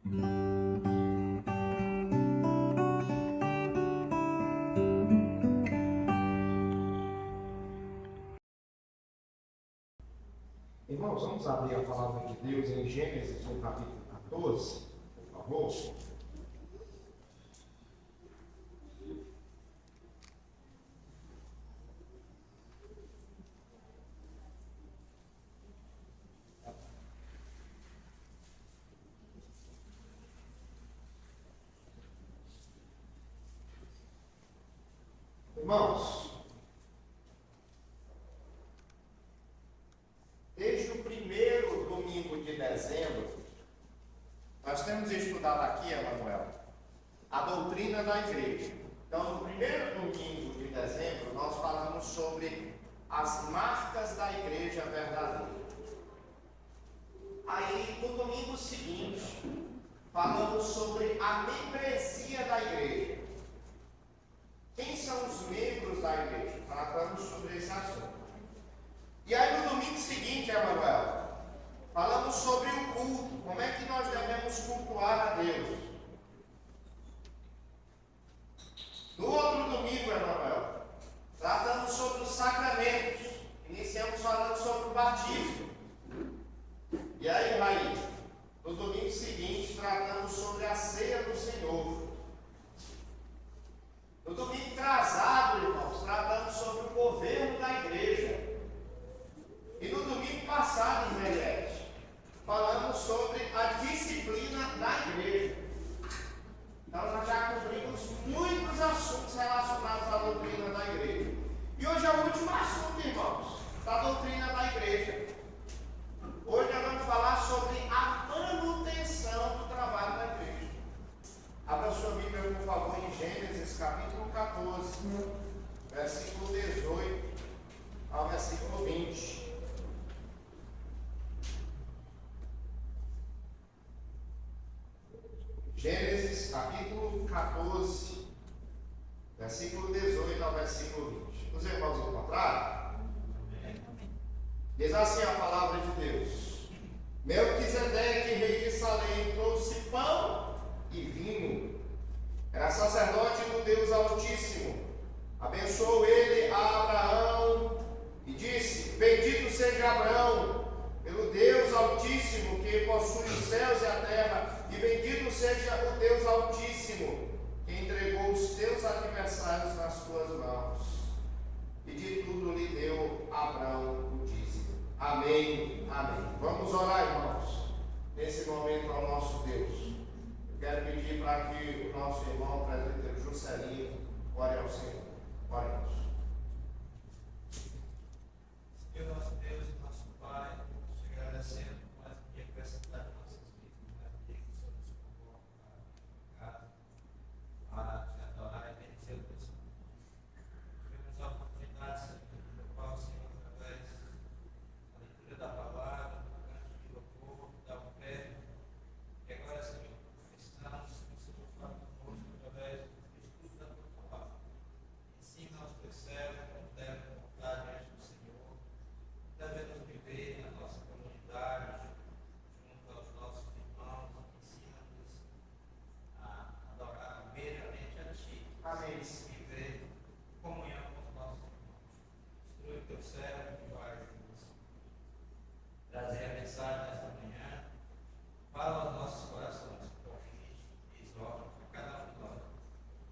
Irmãos, vamos abrir a palavra de Deus em Gênesis, no capítulo 14, por favor. Irmãos, desde o primeiro domingo de dezembro, nós temos estudado aqui, Emanuel, a doutrina da igreja. Então, no primeiro domingo de dezembro, nós falamos sobre as marcas da igreja verdadeira. Aí, no domingo seguinte, falamos sobre a membresia da igreja. Quem são os membros da igreja? Falamos sobre esse assunto. E aí no domingo seguinte, Emanuel, falamos sobre o culto. Como é que nós devemos cultuar a Deus? No outro domingo, Emanuel, tratamos sobre os sacramentos. Iniciamos falando sobre o batismo. E aí, Raí, no domingo seguinte, tratamos sobre a ceia do Senhor. No domingo atrasado, irmãos, tratamos sobre o governo da igreja. E no domingo passado, Ismaelete, falamos sobre a disciplina da igreja. Então nós já cobrimos muitos assuntos relacionados à doutrina da igreja. E hoje é o último assunto, irmãos, da doutrina da igreja. Hoje nós vamos falar sobre a manutenção do trabalho da igreja. Abra sua Bíblia, por favor, em Gênesis, capítulo 14, versículo 18 ao versículo 20. Gênesis, capítulo 14, versículo 18 ao versículo 20. Os irmãos encontraram? Diz assim a palavra de Deus: Melquisedeque, rei de Salém, trouxe pão e vinho. Era sacerdote do Deus Altíssimo. Abençoou ele a Abraão e disse: Bendito seja Abraão pelo Deus Altíssimo, que possui os céus e a terra, e bendito seja o Deus Altíssimo, que entregou os teus adversários nas tuas mãos. E de tudo lhe deu Abraão o dízimo. Amém, amém. Vamos orar, irmãos, nesse momento ao nosso Deus. Quero pedir para que o nosso irmão, o presbítero Juscelino, ore ao Senhor. Oremos. Senhor nosso Deus e nosso Pai, te agradecendo por mais um dia acrescentado em nossas vidas, mais um dia que o Senhor nos convoca para te adorar e bendizer o teu nome. Tivemos a oportunidade, Senhor, do qual o Senhor, através da leitura da palavra, do canto de louvor, da oferta, e agora, Senhor, estamos, Senhor, fala conosco através do estudo da tua palavra. Ensina aos teus servos como devem voltar diante do Senhor, devemos viver na nossa comunidade, junto aos nossos irmãos, ensina-nos a adorar verdadeiramente a Ti. Amém. Viver em comunhão com os nossos irmãos. Instrui o teu servo que vai trazer a mensagem nesta manhã. Fala aos nossos corações, convite e exorta a cada um de nós.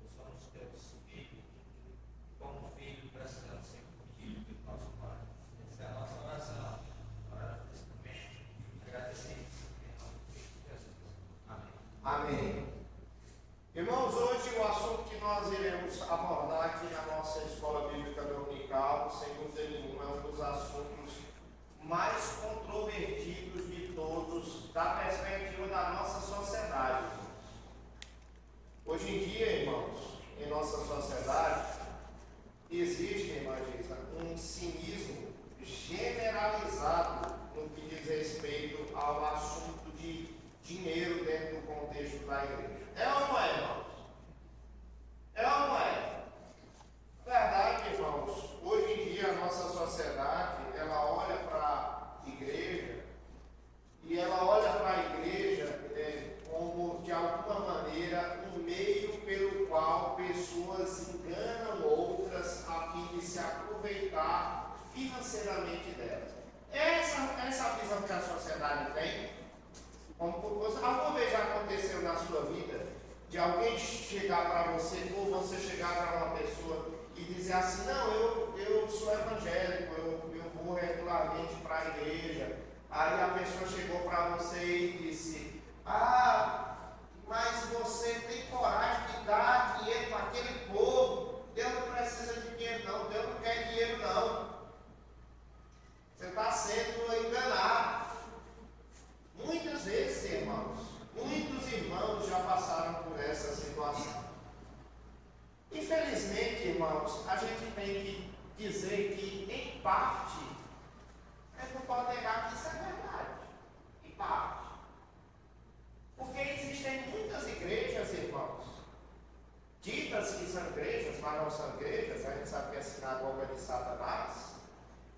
Nós somos teus filhos, e como filho precisamos ser corrigidos pelo nosso Pai. Essa é a nossa oração, para nesse momento, agradecidos em nome de Cristo Jesus. Amém. Amém. Irmãos, hoje o assunto que nós iremos abordar aqui na nossa escola bíblica dominical, sem dúvida nenhuma, é um dos assuntos mais controvertidos de todos, da perspectiva da nossa sociedade. Hoje em dia, irmãos, em nossa sociedade, existe, irmã Gisa, um cinismo generalizado no que diz respeito ao assunto de dinheiro dentro do contexto da igreja. É ou não é, irmãos? É ou não é? Verdade, irmãos, hoje em dia a nossa sociedade, ela olha para a igreja e ela olha para a igreja como Alguma vez já aconteceu na sua vida de alguém chegar para você, ou você chegar para uma pessoa e dizer assim, não, eu sou evangélico, eu vou regularmente para a igreja. Aí a pessoa chegou para você e disse, mas você tem coragem de dar dinheiro para aquele povo? Deus não precisa de dinheiro não, Deus não quer dinheiro não. Você está sendo enganado. Muitas vezes, irmãos, muitos irmãos já passaram por essa situação. Infelizmente, irmãos, a gente tem que dizer que, em parte, a gente não pode negar que isso é verdade. Em parte. Porque existem muitas igrejas, irmãos, ditas que são igrejas, mas não são igrejas, a gente sabe que é a sinagoga de Satanás.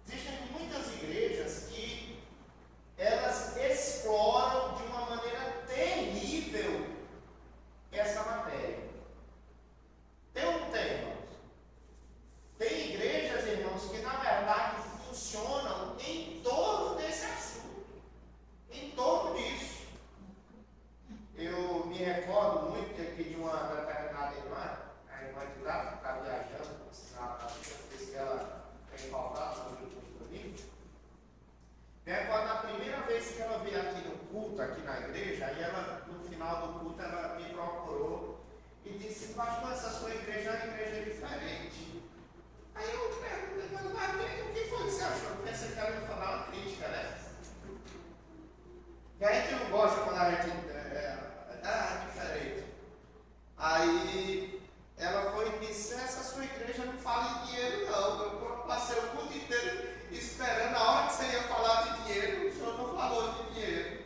Existem muitas igrejas que elas exploram de uma maneira terrível essa matéria. Tem ou não tem, irmãos? Tem igrejas, irmãos, que na verdade funcionam em torno desse assunto, em torno disso. Eu me recordo muito aqui de uma determinada irmã, a irmã de lá, que está viajando, se ela tem faltado no grupo comigo. Me recordo da primeira vez que ela veio aqui no culto, aqui na igreja, aí ela, no final do culto, ela me procurou e disse, pastor, essa sua igreja é uma igreja diferente. Aí eu perguntei, mas o que foi que você achou? Eu pensei que ela ia falar uma crítica, né? E a gente não gosta quando a gente diferente. Aí ela foi e disse, essa sua igreja não fala em dinheiro não. Eu passei o culto inteiro esperando a hora que você ia falar de dinheiro, o senhor não falou de dinheiro.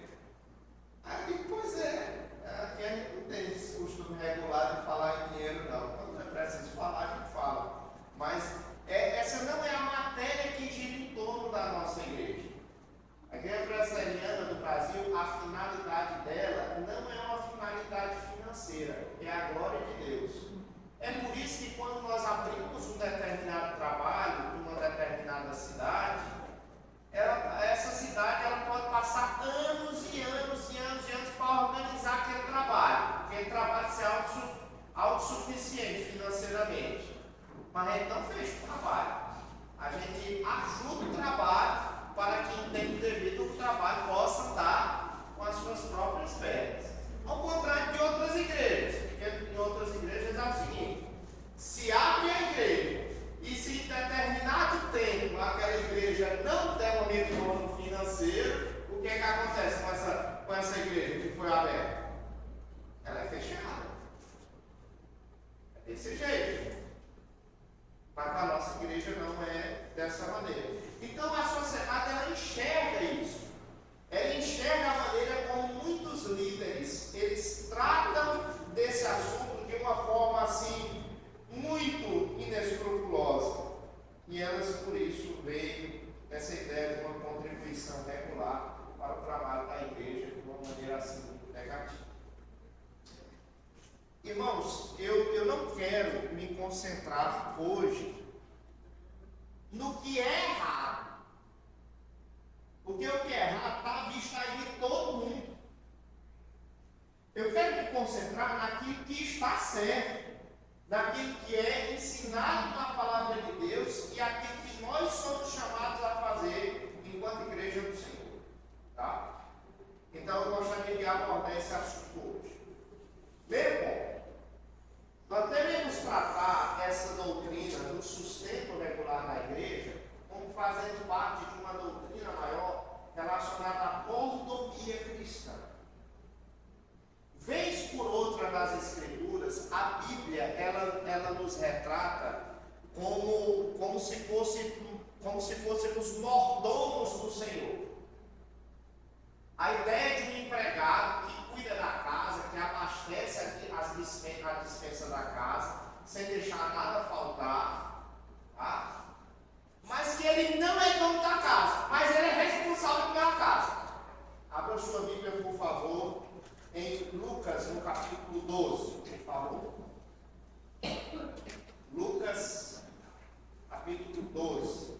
Aí eu digo, pois é, aqui a gente não tem esse costume regular de falar em dinheiro não. Quando é preciso falar, a gente fala. Mas essa não é a matéria que gira em torno da nossa igreja. A Igreja Presbiteriana do Brasil, a finalidade dela não é uma finalidade financeira, é a glória de Deus. É por isso que quando nós abrimos um determinado trabalho em uma determinada cidade, essa cidade ela pode passar anos e anos e anos e anos para organizar aquele trabalho ser autossuficiente financeiramente. Mas a gente não fecha o trabalho, a gente ajuda o trabalho para que em tempo devido o trabalho possa andar com as suas próprias pernas. Ao contrário de outras igrejas, porque em outras igrejas é o seguinte, se abre a igreja e se em determinado tempo aquela igreja não der um retorno financeiro, o que é que acontece com essa igreja que foi aberta? Ela é fechada. É desse jeito. Mas para a nossa igreja não é dessa maneira. Então a sociedade ela enxerga isso. Ela enxerga a maneira como muitos líderes eles tratam desse assunto de uma forma assim muito inescrupulosa. E elas por isso veem essa ideia de uma contribuição regular para o trabalho da igreja de uma maneira assim muito negativa. Irmãos, eu não quero me concentrar hoje no que é errado. Porque o que é errado está à vista aí de todo mundo. Eu quero me concentrar naquilo que está certo, naquilo que é ensinado na palavra de Deus e aquilo que nós somos chamados a fazer enquanto igreja do Senhor. Tá? Então eu gostaria de abordar esse assunto hoje. Meu ponto. Nós devemos tratar essa doutrina do sustento regular na igreja como fazendo parte de uma doutrina maior relacionada à mordomia cristã. Vez por outra nas Escrituras, a Bíblia ela nos retrata como se fôssemos mordomos do Senhor. A ideia de um empregado que cuida da casa, que abastece a dispensa da casa, sem deixar nada faltar, tá? Mas que ele não é dono da casa, mas ele é responsável pela casa. Abra sua Bíblia, por favor, em Lucas, no capítulo 12, por favor. Lucas, capítulo 12,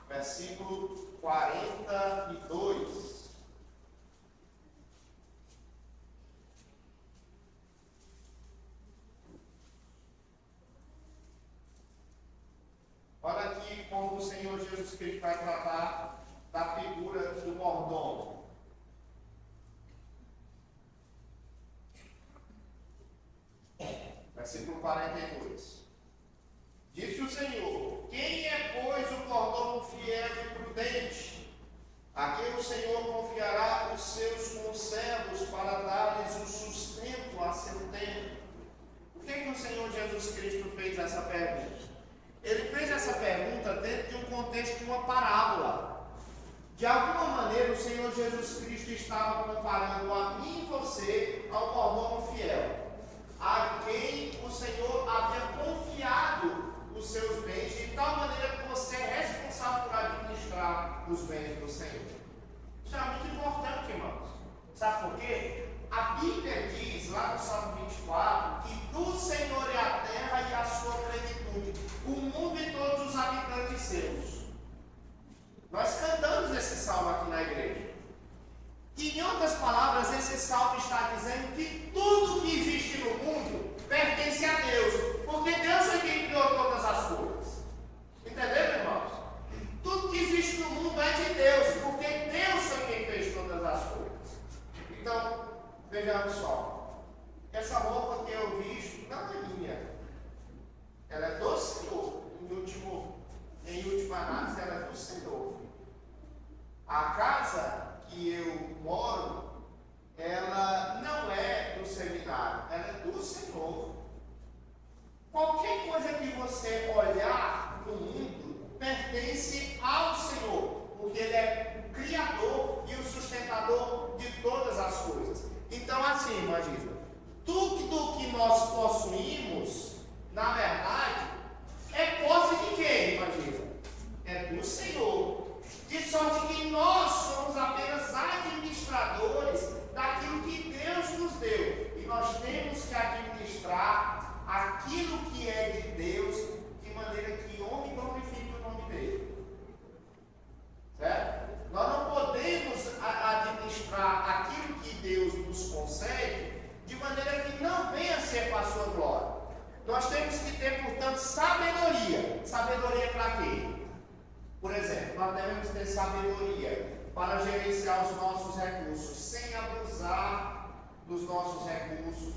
versículo 42. Cristo vai tratar da figura do mordomo. Versículo 42. Disse o Senhor: quem é, pois, o mordomo fiel e prudente, a quem o Senhor confiará os seus conservos para dar-lhes o sustento a seu tempo? Por que o Senhor Jesus Cristo fez essa pergunta? Ele fez essa pergunta dentro de um contexto de uma parábola. De alguma maneira, o Senhor Jesus Cristo estava comparando a mim e você ao mordomo fiel, a quem o Senhor havia confiado os seus bens, de tal maneira que você é responsável por administrar os bens do Senhor. Isso é muito importante, irmãos. Sabe por quê? A Bíblia diz, lá no Salmo 24, que do Senhor é a terra e a sua plenitude, o mundo e todos os habitantes seus. Nós cantamos esse salmo aqui na igreja. E, em outras palavras, esse salmo está dizendo que tudo que existe no mundo pertence a Deus, porque Deus foi quem criou todas as coisas. Entenderam, irmãos? Tudo que existe no mundo é de Deus, porque Deus foi quem fez todas as coisas. Então, vejamos só. Essa roupa que eu visto não é minha. Ela é do Senhor. Em última análise, ela é do Senhor. A casa que eu moro, ela não é do seminário, ela é do Senhor. Qualquer coisa que você olhar no mundo pertence ao Senhor, porque Ele é o Criador e o sustentador de todas as coisas. Então, assim, imagina, tudo que nós possuímos, na verdade, é posse de quem, imagina? É do Senhor. De sorte que nós somos apenas administradores daquilo que Deus nos deu. E nós temos que administrar aquilo que é de Deus, de maneira que homem glorifique o nome dele. Certo? Nós não podemos administrar aquilo que Deus nos concede de maneira que não venha a ser para a sua glória. Nós temos que ter, portanto, sabedoria. Sabedoria para quê? Por exemplo, nós devemos ter sabedoria para gerenciar os nossos recursos, sem abusar dos nossos recursos,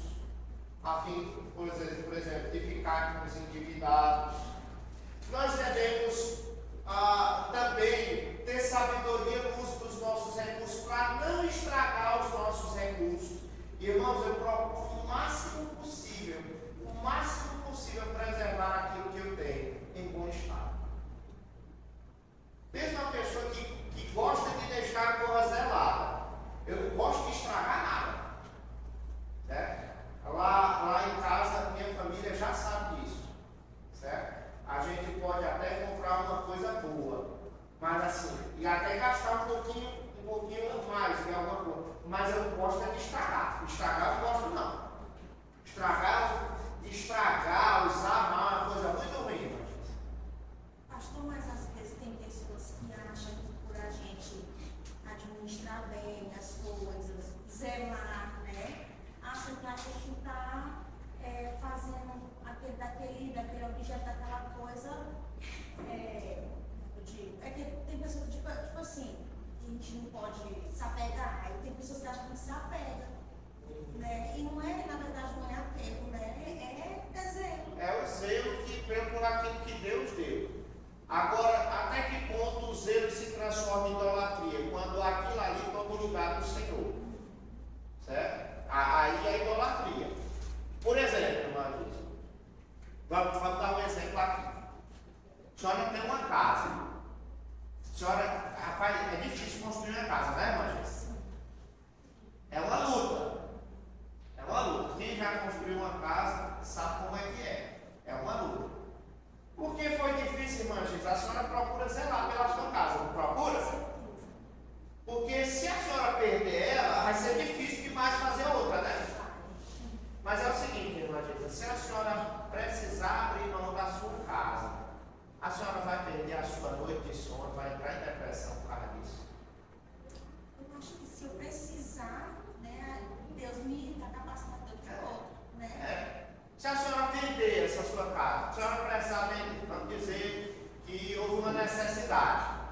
a fim, por exemplo, de ficarmos endividados. Nós devemos também ter sabedoria no uso dos nossos recursos, para não estragar os nossos recursos. Irmãos, eu procuro o máximo possível preservar aquilo que eu tenho em bom estado. Mesmo uma pessoa que gosta de deixar a coisa zelada, eu não gosto de estragar nada. Certo? Lá em casa, minha família já sabe disso. Certo? A gente pode até comprar uma coisa boa, mas assim, e até gastar um pouquinho mais de alguma coisa. Mas eu não gosto de estragar. Estragar eu não gosto não. Estragar, usar mal é uma coisa muito ruim. Pastor, mas às vezes tem pessoas que acham que por a gente administrar bem as coisas, zelar, né? Acham que a gente está fazendo daquele objeto, daquela coisa. Eu digo, é que tem pessoas tipo assim, que a gente não pode se apegar, aí tem pessoas que acham que se apega. Né? E não é, na verdade, não é apego, né? É zelo. É o zelo por aquilo que Deus deu. Agora, até que ponto o zelo se transforma em idolatria? Quando aquilo ali toma o lugar do Senhor. Certo? Aí é idolatria. Por exemplo, Marisa, vamos dar um exemplo aqui. A senhora tem uma casa. A senhora, rapaz, é difícil construir uma casa, né, Marisa? É uma luta. É uma luta. Quem já construiu uma casa sabe como é que é. É uma luta. Por que foi difícil, irmã Giz? A senhora procura zelar pela sua casa, não procura? Porque se a senhora perder ela, vai ser difícil demais fazer outra, né? Mas é o seguinte, irmã Giz, se a senhora precisar abrir mão da sua casa, a senhora vai perder a sua noite de sono, vai entrar em depressão por causa disso. Eu acho que se eu precisar, né, Deus me dá capacidade de outra, né? Se a senhora vender essa sua casa, a senhora precisar vender, vamos dizer que houve uma necessidade.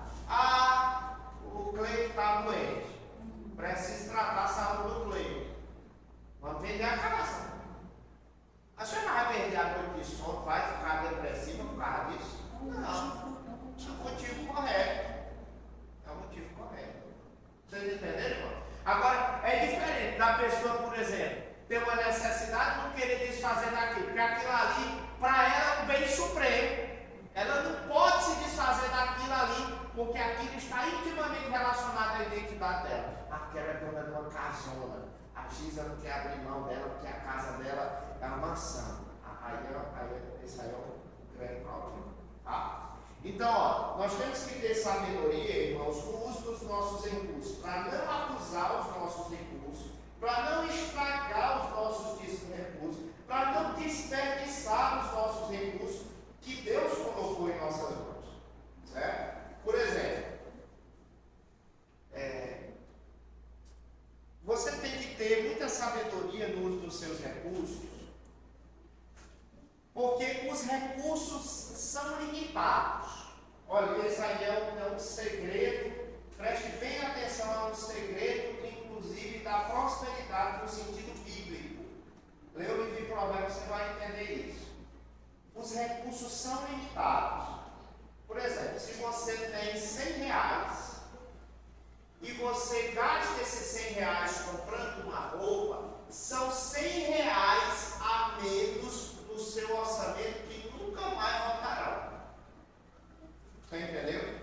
da pessoa, por exemplo, ter uma necessidade, não querer desfazer daquilo, porque aquilo ali, para ela, é um bem supremo. Ela não pode se desfazer daquilo ali, porque aquilo está intimamente relacionado à identidade dela. Aquela é dona de uma casona. A Giza não quer abrir mão dela, porque a casa dela é uma mansão. Esse aí é um grande problema. Tá? Então, ó, nós temos que ter sabedoria, irmãos, no uso dos nossos recursos, para não abusar os nossos recursos, para não estragar os nossos recursos, para não desperdiçar os nossos recursos que Deus colocou em nossas mãos. Certo? Por exemplo, você tem que ter muita sabedoria no uso dos seus recursos, porque os recursos são limitados. Olha, esse aí é um segredo, preste bem atenção, é um segredo, inclusive, da prosperidade no sentido bíblico. Lê o livro de Provérbios, você vai entender isso. Os recursos são limitados. Por exemplo, se você tem 100 reais e você gasta esses 100 reais comprando uma roupa, são 100 reais a menos no seu orçamento que nunca mais voltarão. Você entendeu?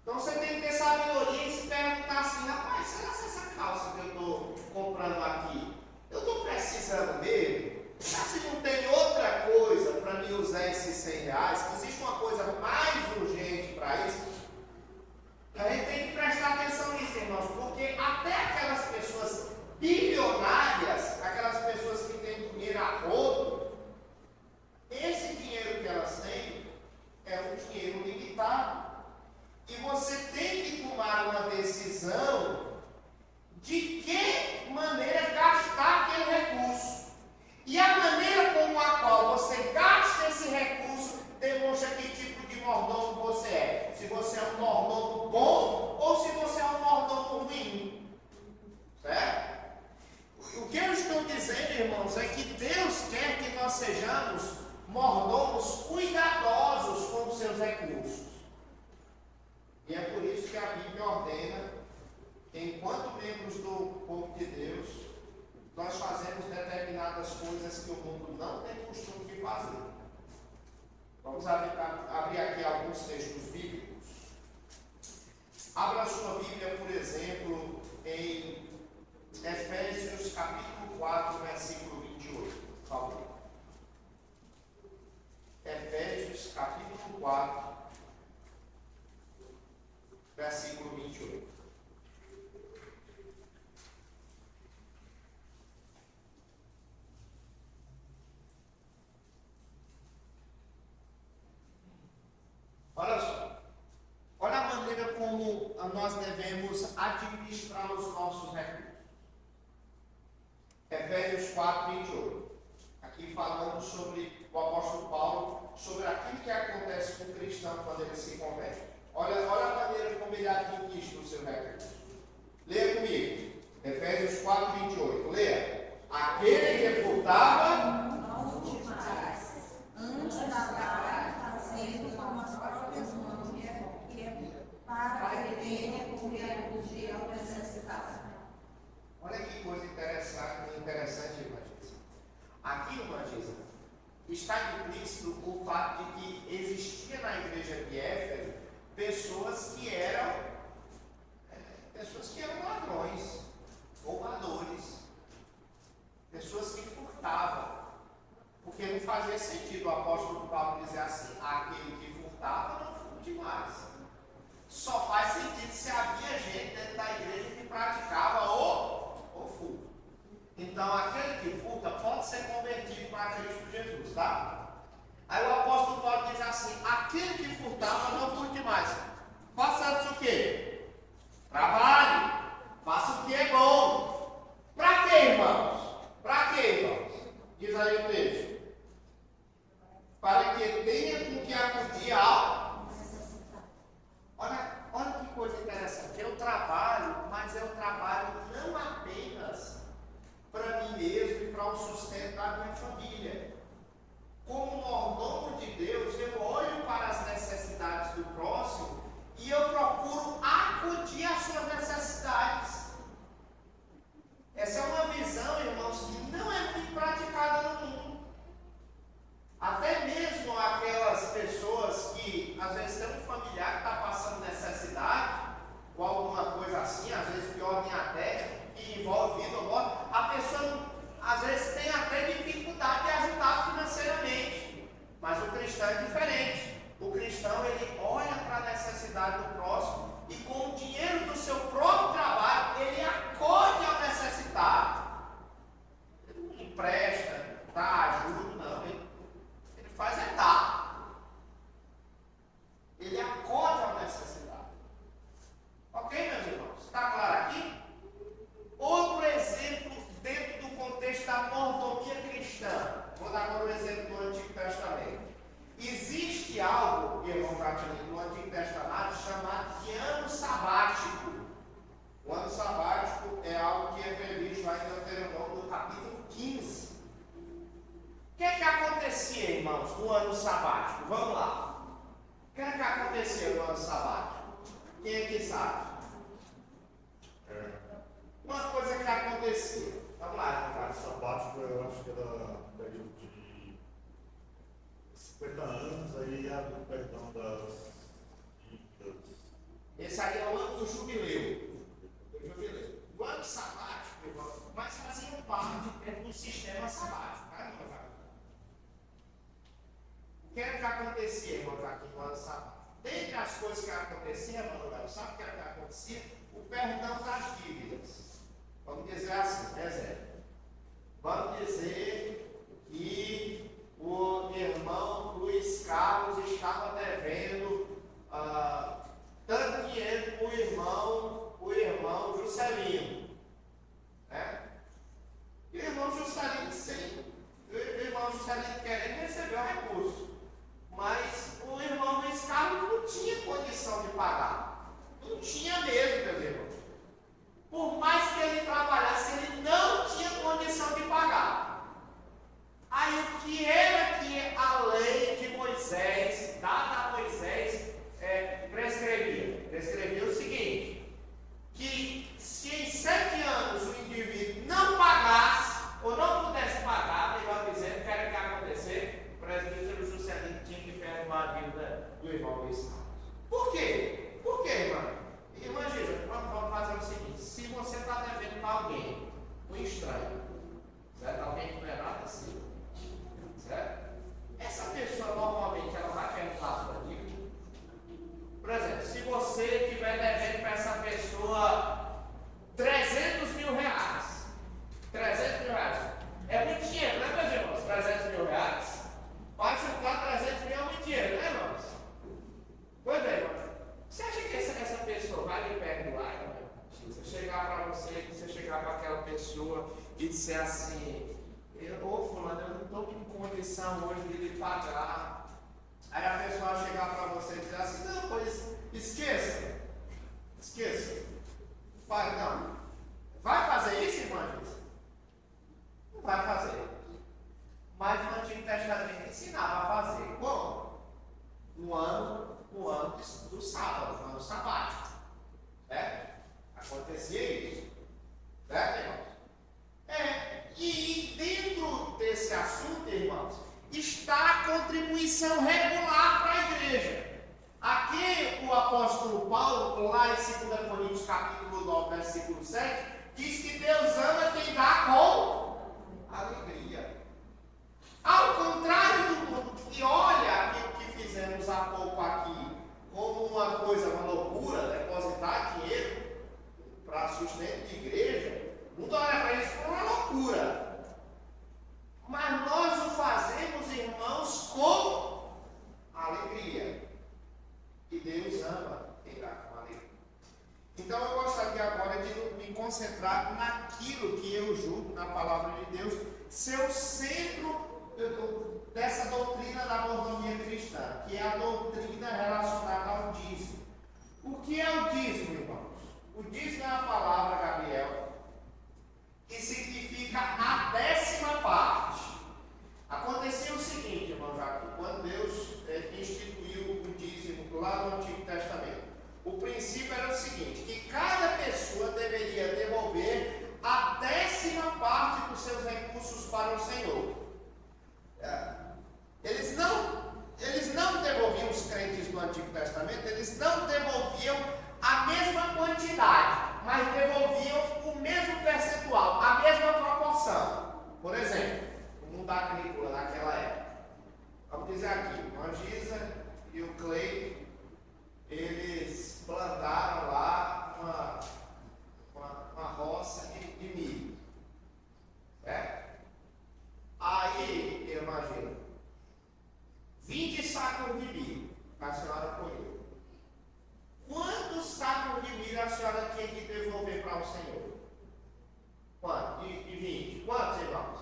Então você tem que ter sabedoria e se perguntar assim, rapaz, será que essa calça que eu estou comprando aqui, eu estou precisando mesmo? Será que não tem outra coisa para me usar esses 100 reais? Que existe uma coisa mais urgente para isso? A gente tem que prestar atenção nisso, irmãos, porque até aquelas pessoas bilionárias, aquelas pessoas que têm dinheiro a rodo, esse dinheiro que elas têm é um dinheiro limitado. E você tem que tomar uma decisão de que maneira gastar aquele recurso. E a maneira com a qual você gasta esse recurso demonstra que tipo de mordomo você é. Se você é um mordomo bom ou se você é um mordomo ruim. Certo? O que eu estou dizendo, irmãos, é que Deus quer que nós sejamos mordomos cuidadosos com os seus recursos. E é por isso que a Bíblia ordena que, enquanto membros do povo de Deus, nós fazemos determinadas coisas que o mundo não tem costume de fazer. Vamos abrir aqui alguns textos bíblicos. Abra a sua Bíblia, por exemplo, em Efésios capítulo 4, versículo 28. Por favor. Efésios capítulo 4, versículo 28. Olha só, olha a maneira como nós devemos administrar os nossos recursos. Efésios 4, 28. Aqui falando sobre o apóstolo Paulo, sobre aquilo que acontece com o cristão quando ele se converte. Olha a maneira como ele administra o seu recurso. Leia comigo. Efésios 4, 28. Leia. Aquele que furtava, antes da fazendo com as próprias mãos, para que tenha recolher ao necessitado. olha que coisa interessante, irmã Gisa. Aqui, irmã Gisa, está implícito o fato de que existia na igreja de Éfeso pessoas que eram ladrões, roubadores, pessoas que furtavam. Porque não fazia sentido o apóstolo Paulo dizer assim, aquele que furtava não furte mais. Só faz sentido se havia gente dentro da igreja que praticava o furto. Então aquele que furta pode ser convertido para Cristo Jesus, tá? Aí o apóstolo Paulo diz assim, aquele que furtava não furte mais. Faça antes o quê? Trabalhe, faça o que é bom. Para quê, irmãos? Para quê, irmãos? Diz aí o texto. Para que tenha com que acudir ao necessitado. Olha que coisa interessante. Eu trabalho, mas eu trabalho não apenas para mim mesmo. envolvem até, que envolve vida ou morte, a pessoa às vezes tem até dificuldade de ajudar financeiramente. Mas o cristão é diferente. O cristão, ele olha para a necessidade do próximo e com o dinheiro do seu próprio trabalho, ele acode ao necessitado. Ele não empresta, dá ajuda, não. Ele faz é dar. Ele acode ao necessitado. Ok, meus irmãos? Está claro aqui? Outro exemplo dentro do contexto da mordomia cristã. Vou dar agora o exemplo do Antigo Testamento. Existe algo, irmão Catinho, no Antigo Testamento chamado de ano sabático. O ano sabático é algo que é previsto lá em Deuteronômio, no capítulo 15. O que é que acontecia, irmãos, no ano sabático? Vamos lá. O que é que acontecia no ano sabático? Quem é que sabe? Uma coisa que acontecia. Vamos lá, irmão Catinho. Sabático, eu acho que era período de 50 anos, aí abre o perdão das dívidas. Esse aí é o ano do jubileu. O ano sabático, irmão, mas fazia parte do sistema sabático. Tá, irmão Joaquim? O que era que acontecia, irmão Joaquim, no ano sabático? Dentre as coisas que aconteciam, irmão Joaquim, sabe o que era que acontecia? O perdão das dívidas. Vamos dizer assim, exemplo. Vamos dizer que o irmão Luiz Carlos estava devendo tanto dinheiro para o irmão Juscelino. Né? E o irmão Juscelino, sim, o irmão Juscelino querendo receber o recurso. Mas o irmão Luiz Carlos não tinha condição de pagar. Não tinha mesmo, meus irmãos. Por mais que ele trabalhasse, ele não tinha condição de pagar. Aí o que era que a lei de Moisés, dada a Moisés, prescrevia? Prescrevia o seguinte, que se em 7 anos o indivíduo não pagasse, ou não pudesse pagar, melhor dizendo, o que era que ia acontecer? O presbítero Juscelino tinha que perdoar a dívida do irmão Luiz Carlos. Por quê? Por quê, irmão? Irmã Gisa, vamos fazer o seguinte, se você está devendo para alguém, um estranho, certo? Alguém que não é nada assim, certo? Essa pessoa normalmente ela vai perguntar a sua dívida. Por exemplo, se você estiver devendo para essa pessoa 300 mil reais, 300 mil reais, é muito dinheiro, né, meus irmãos? 300 mil reais, vai juntar 300 mil é muito dinheiro, né, irmãos? Pois bem, irmãos, você acha que essa pessoa vai lhe perdoar, irmão? Você chegar para você chegar para aquela pessoa e dizer assim, ô fulano, eu não estou com condição hoje de lhe pagar. Aí a pessoa vai chegar para você e dizer assim, não, pois esqueça. Não. Vai fazer isso, irmã? Não vai fazer. Mas no Antigo Testamento ensinava a fazer. Como? No ano do sábado, no ano sabático. Certo? Acontecia isso. Certo, irmãos? E dentro desse assunto, irmãos, está a contribuição regular para a igreja. Aqui o apóstolo Paulo, lá em 2 Coríntios capítulo 9, versículo 7, diz que Deus ama quem dá com alegria. Ao contrário do mundo que olha aquilo que fizemos há pouco aqui como uma coisa, uma loucura, depositar dinheiro para sustento de igreja, o mundo olha para isso como uma loucura. Mas nós o fazemos, irmãos, com alegria. E Deus ama quem dá com alegria. Então eu gostaria agora de me concentrar naquilo que eu julgo na palavra de Deus ser o centro dessa doutrina da mordomia cristã, que é a doutrina relacionada ao dízimo. O que é o dízimo, irmãos? O dízimo é a palavra, Gabriel, que significa a 10ª parte. Acontecia o seguinte, irmão Jacob, quando Deus instituiu o dízimo lá no Antigo Testamento, o princípio era o seguinte, que cada pessoa deveria devolver a 10ª parte dos seus recursos para o Senhor. Eles não devolviam, os crentes do Antigo Testamento, eles não devolviam a mesma quantidade, mas devolviam ao Senhor? Quanto? De 20. Quantos, irmãos?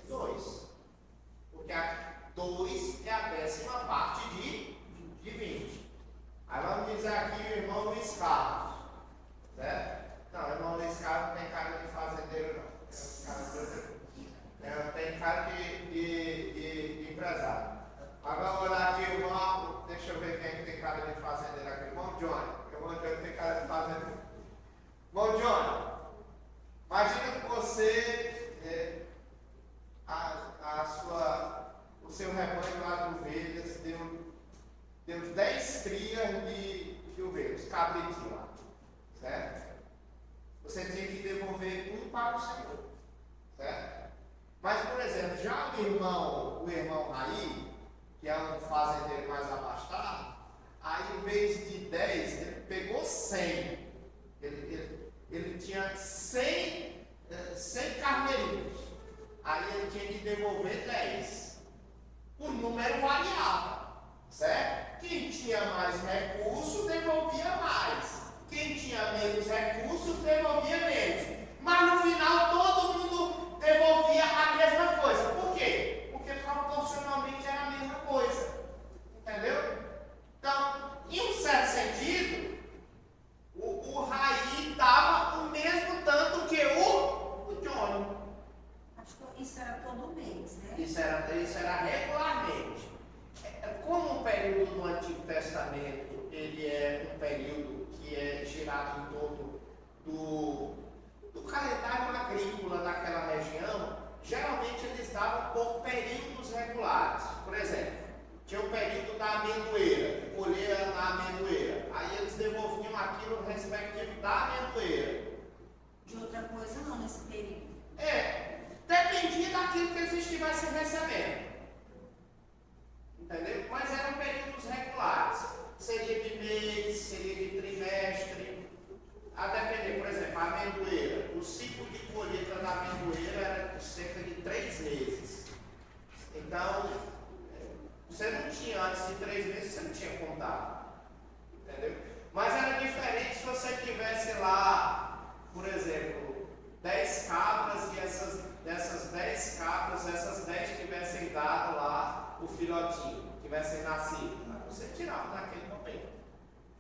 2. Porque 2 é a 10ª parte de 20. Aí vamos dizer aqui o irmão Luiz Carlos. Certo? Não, o irmão Luiz Carlos não tem cara de fazendeiro, não. Tem cara de empresário. Agora olhar aqui o irmão, deixa eu ver quem é que tem cara de fazendeiro aqui. Irmão Johnny. O irmão Johnny tem cara de fazendeiro. Irmão Johnny, imagina que você, o seu rebanho lá de ovelhas deu 10 crias de ovelhas, cabritinhos lá. Certo? Você tinha que devolver um para o Senhor. Certo? Mas, por exemplo, já o irmão Raí, que é um fazendeiro mais abastado, aí em vez de 10, ele pegou 100. Ele tinha 100 carneirinhos. Aí ele tinha que devolver 10. O número variava. Certo? Quem tinha mais recursos devolvia mais. Quem tinha menos recursos devolvia menos. Mas no final todo mundo devolvia a mesma coisa. Por quê? Porque proporcionalmente era a mesma coisa. Entendeu? Então, em um certo sentido, o Raí dava o mesmo tanto que o Johnny. Acho que isso era todo mês, né? Isso era regularmente. Como o período do Antigo Testamento ele é um período que é girado em torno do calendário agrícola daquela região, geralmente eles davam por períodos regulares. Por exemplo, tinha o período da amendoeira, colher na amendoeira. Aí eles devolviam aquilo respectivo da amendoeira. De outra coisa não nesse período. Dependia daquilo que eles estivessem recebendo. Entendeu? Mas eram períodos regulares. Seria de mês, seria de trimestre. A depender, por exemplo, a amendoeira. O ciclo de colheita da amendoeira era de cerca de 3 meses. Então, você não tinha, antes de 3 meses, você não tinha contado. Entendeu? Mas era diferente se você tivesse lá, por exemplo, 10 cabras e dessas 10 cabras, essas 10 tivessem dado lá o filhotinho, tivessem nascido. Você tirava naquele momento.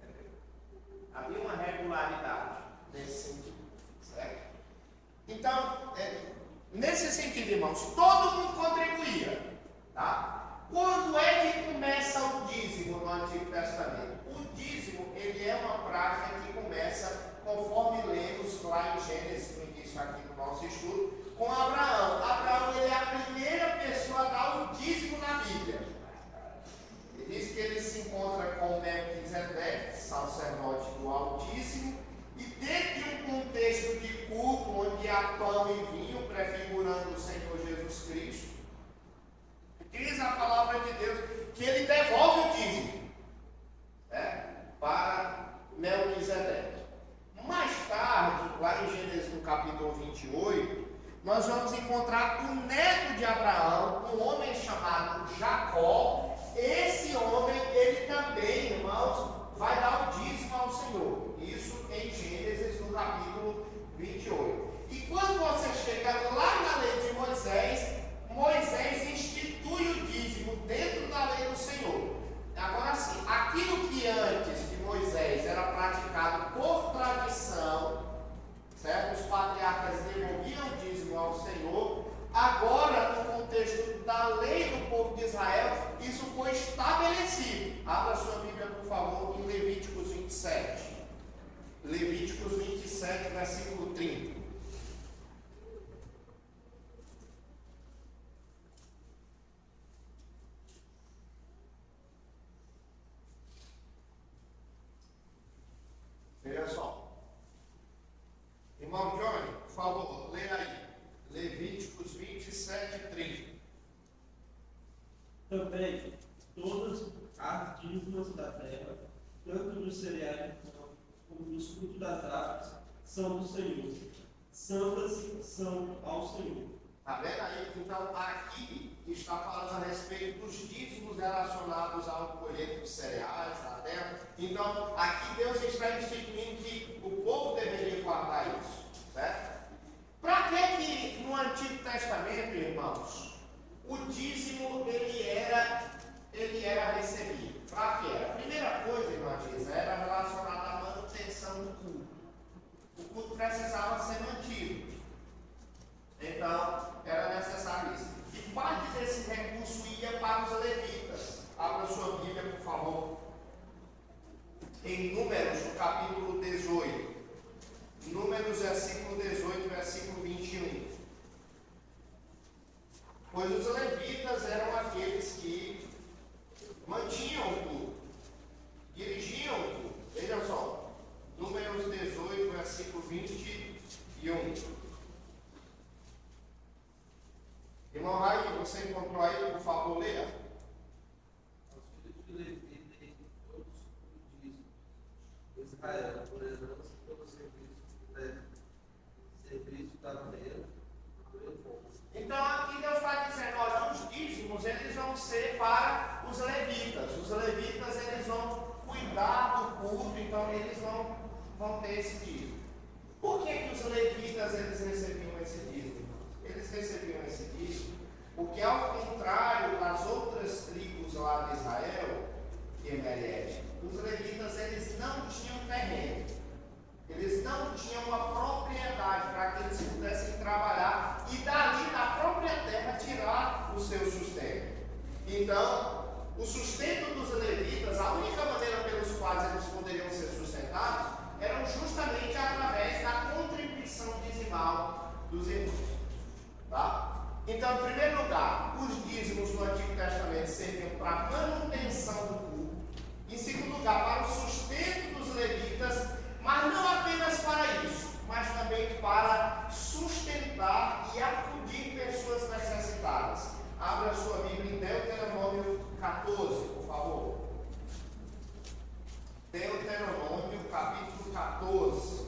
Entendeu? Havia uma regularidade nesse sentido. Certo? Então, nesse sentido, irmãos, todo mundo contribuía. Tá? Quando é que começa o dízimo no Antigo Testamento? O dízimo, ele é uma prática que começa, conforme lemos lá em Gênesis, no início aqui do nosso estudo, com Abraão. Abraão, ele é a primeira pessoa a dar o dízimo na Bíblia. Ele diz que ele se encontra com Melquisedeque, sacerdote do Altíssimo, e dentro de um contexto de culto, onde há pão e vinho, prefigurando o Senhor Jesus Cristo, diz a palavra de Deus que ele devolve o dízimo para Melquisedeque. Mais tarde, lá em Gênesis no capítulo 28, nós vamos encontrar o neto de Abraão, um homem chamado Jacó. Esse homem, ele também, irmãos, vai dar o dízimo ao Senhor. Isso em Gênesis no capítulo 28. E quando você chega lá na lei de Moisés, Moisés institui o dízimo dentro da lei do Senhor. Agora sim, aquilo que antes de Moisés era praticado por tradição, certo? Os patriarcas devolviam o dízimo ao Senhor. Agora, no contexto da lei do povo de Israel, isso foi estabelecido. Abra sua Bíblia, por favor, em Levíticos 27. Levíticos 27, versículo 30. Veja só. Irmão Johnny, por favor, leia aí. Levíticos 27, 30. Também, todas as dízimas da terra, tanto dos cereais como dos frutos das árvores, são do Senhor. Santas são ao Senhor. Está vendo aí? Então, aqui está falando a respeito dos dízimos relacionados ao colheito de cereais na terra. Então, aqui Deus está instituindo que o povo deveria guardar isso. Certo? Para que no Antigo Testamento, irmãos, o dízimo ele era recebido? Para que era? A primeira coisa, irmã Dias, era relacionada à manutenção do culto. O culto precisava ser mantido. Então, era necessário isso. E parte desse recurso ia para os levitas. Abra sua Bíblia, por favor. Em Números, no capítulo 18. Números, versículo 18, versículo 21. Pois os levitas eram aqueles que mantinham o culto, dirigiam o culto. Vejam só. Números 18, versículo 21. Irmão Raí, você encontrou aí, por favor, leia. Os filhos de Levi têm todos o dízimo de Israel, por herança, pelo serviço da maneira, Então aqui Deus está dizendo, olha, os dízimos eles vão ser para os levitas. Os levitas eles vão cuidar do culto, então eles vão ter esse dízimo. Por que os levitas eles recebiam esse dízimo? Eles recebiam esse dízimo porque, ao contrário das outras tribos lá de Israel, os levitas eles não tinham terreno, eles não tinham uma propriedade para que eles pudessem trabalhar e dali da própria terra tirar o seu sustento. Então, o sustento dos levitas, a única maneira pelos quais eles poderiam ser sustentados eram justamente através da contribuição dizimal dos irmãos. Tá? Então, em primeiro lugar, os dízimos no Antigo Testamento serviam para a manutenção do culto. Em segundo lugar, para o sustento dos levitas, mas não apenas para isso, mas também para sustentar e acudir pessoas necessitadas. Abra a sua Bíblia em Deuteronômio 14, por favor. Deuteronômio, capítulo 14,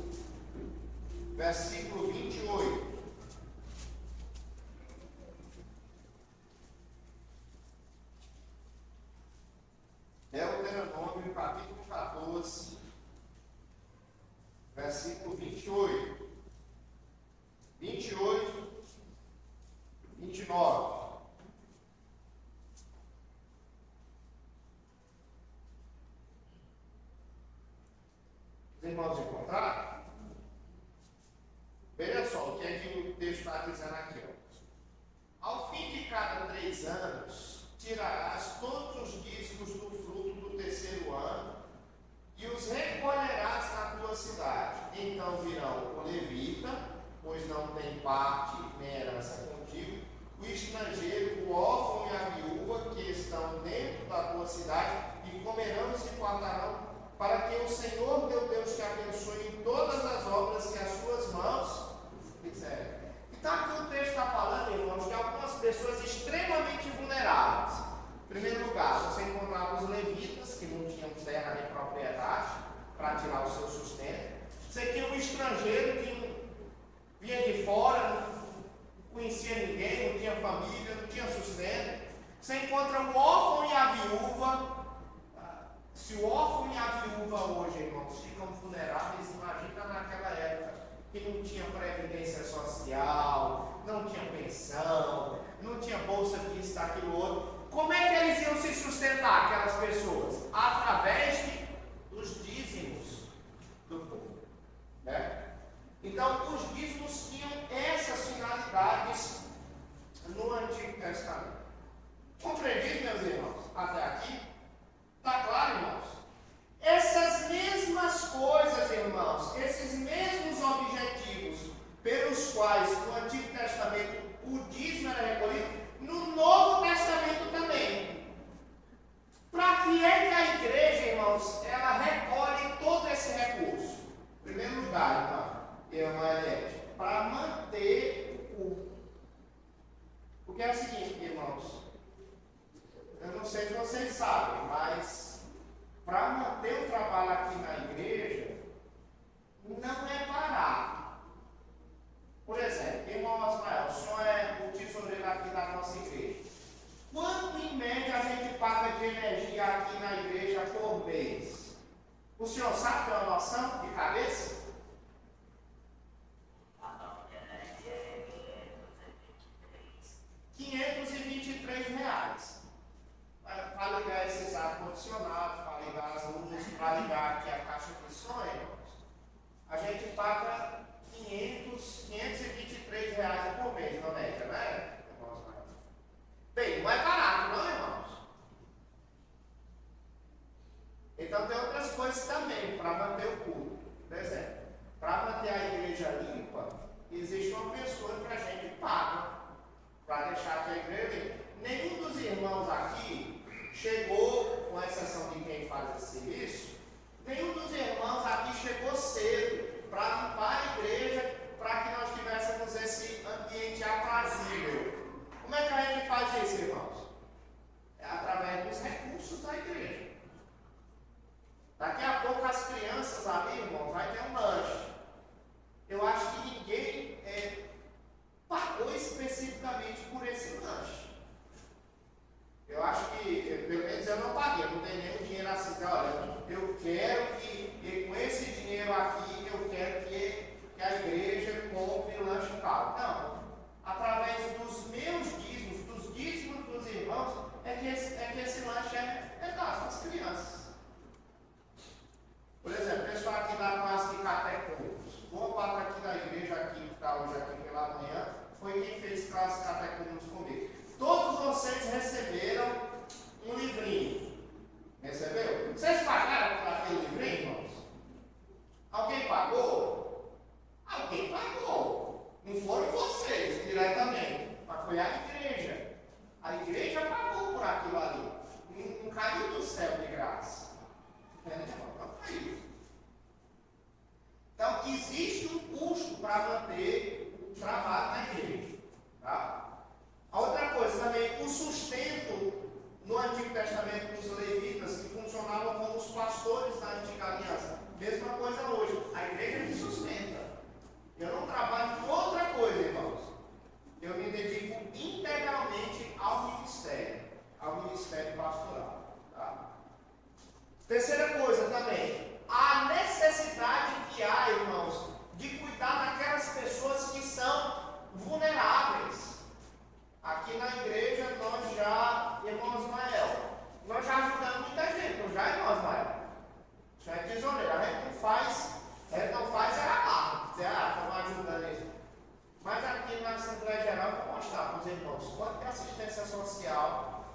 versículo 28. Deuteronômio, capítulo 14, versículo 28, 28, 29. Os irmãos encontraram? Veja só o que é que o texto está dizendo aqui. Ó. Ao fim de cada 3 anos, tirarás todos os dízimos do fruto do terceiro ano e os recolherás na tua cidade. Então virão o levita, pois não tem parte nem herança contigo, o estrangeiro, o órfão e a viúva que estão dentro da tua cidade, e comerão e se fartarão, para que o Senhor teu Deus te abençoe em todas as obras que as suas mãos fizerem. Então aqui o texto está falando, irmãos, de algumas pessoas extremamente vulneráveis. Em primeiro lugar, você encontrava os levitas, que não tinham terra nem propriedade para tirar o seu sustento. Você tinha um estrangeiro que vinha de fora, não conhecia ninguém, não tinha família, não tinha sustento. Você encontra o órfão e a viúva. Se o órfão e a viúva hoje, irmãos, ficam vulneráveis, imagina naquela época, que não tinha previdência social, não tinha pensão, não tinha bolsa disso, daquilo outro. Como é que eles iam se sustentar, aquelas pessoas? Através dos dízimos do povo. Né? Então, os dízimos tinham essas finalidades no Antigo Testamento. Compreendido, meus irmãos? Até aqui? Está claro, irmãos? Essas mesmas coisas, irmãos, esses mesmos objetivos pelos quais no Antigo Testamento o dízimo era recolhido, no Novo Testamento também. Para que é que a igreja, irmãos, ela recolhe todo esse recurso? Em primeiro lugar, irmã Eliette, para manter o culto. Porque é o seguinte, irmãos, eu não sei se vocês sabem, mas para manter o trabalho aqui na igreja, não é barato. Por exemplo, irmão está hoje aqui pela manhã, foi quem fez classe catecúmenos comigo. Todos vocês receberam um livrinho. Recebeu? Vocês pagaram por aquele livrinho, irmãos? Alguém pagou? Alguém pagou. Não foram vocês diretamente, mas foi a igreja. A igreja pagou por aquilo ali. Não caiu do céu de graça. Não caiu. Então, existe um custo para manter o trabalho na igreja. Tá? A outra coisa também, o sustento no Antigo Testamento dos levitas, que funcionavam como os pastores da Antiga Aliança. Mesma coisa hoje. A igreja me sustenta. Eu não trabalho com outra coisa, irmãos. Eu me dedico integralmente ao ministério pastoral. Tá? Terceira coisa também, a necessidade que há, irmãos, de cuidar daquelas pessoas que são vulneráveis. Aqui na igreja nós já, irmão Ismael, nós já ajudamos muita gente, não já, irmão Ismael? Isso é tesoureiro, a gente não faz é a barra, dizer, estamos ajudando isso. Mas aqui na Assembleia Geral eu vou mostrar para os irmãos quanto de assistência social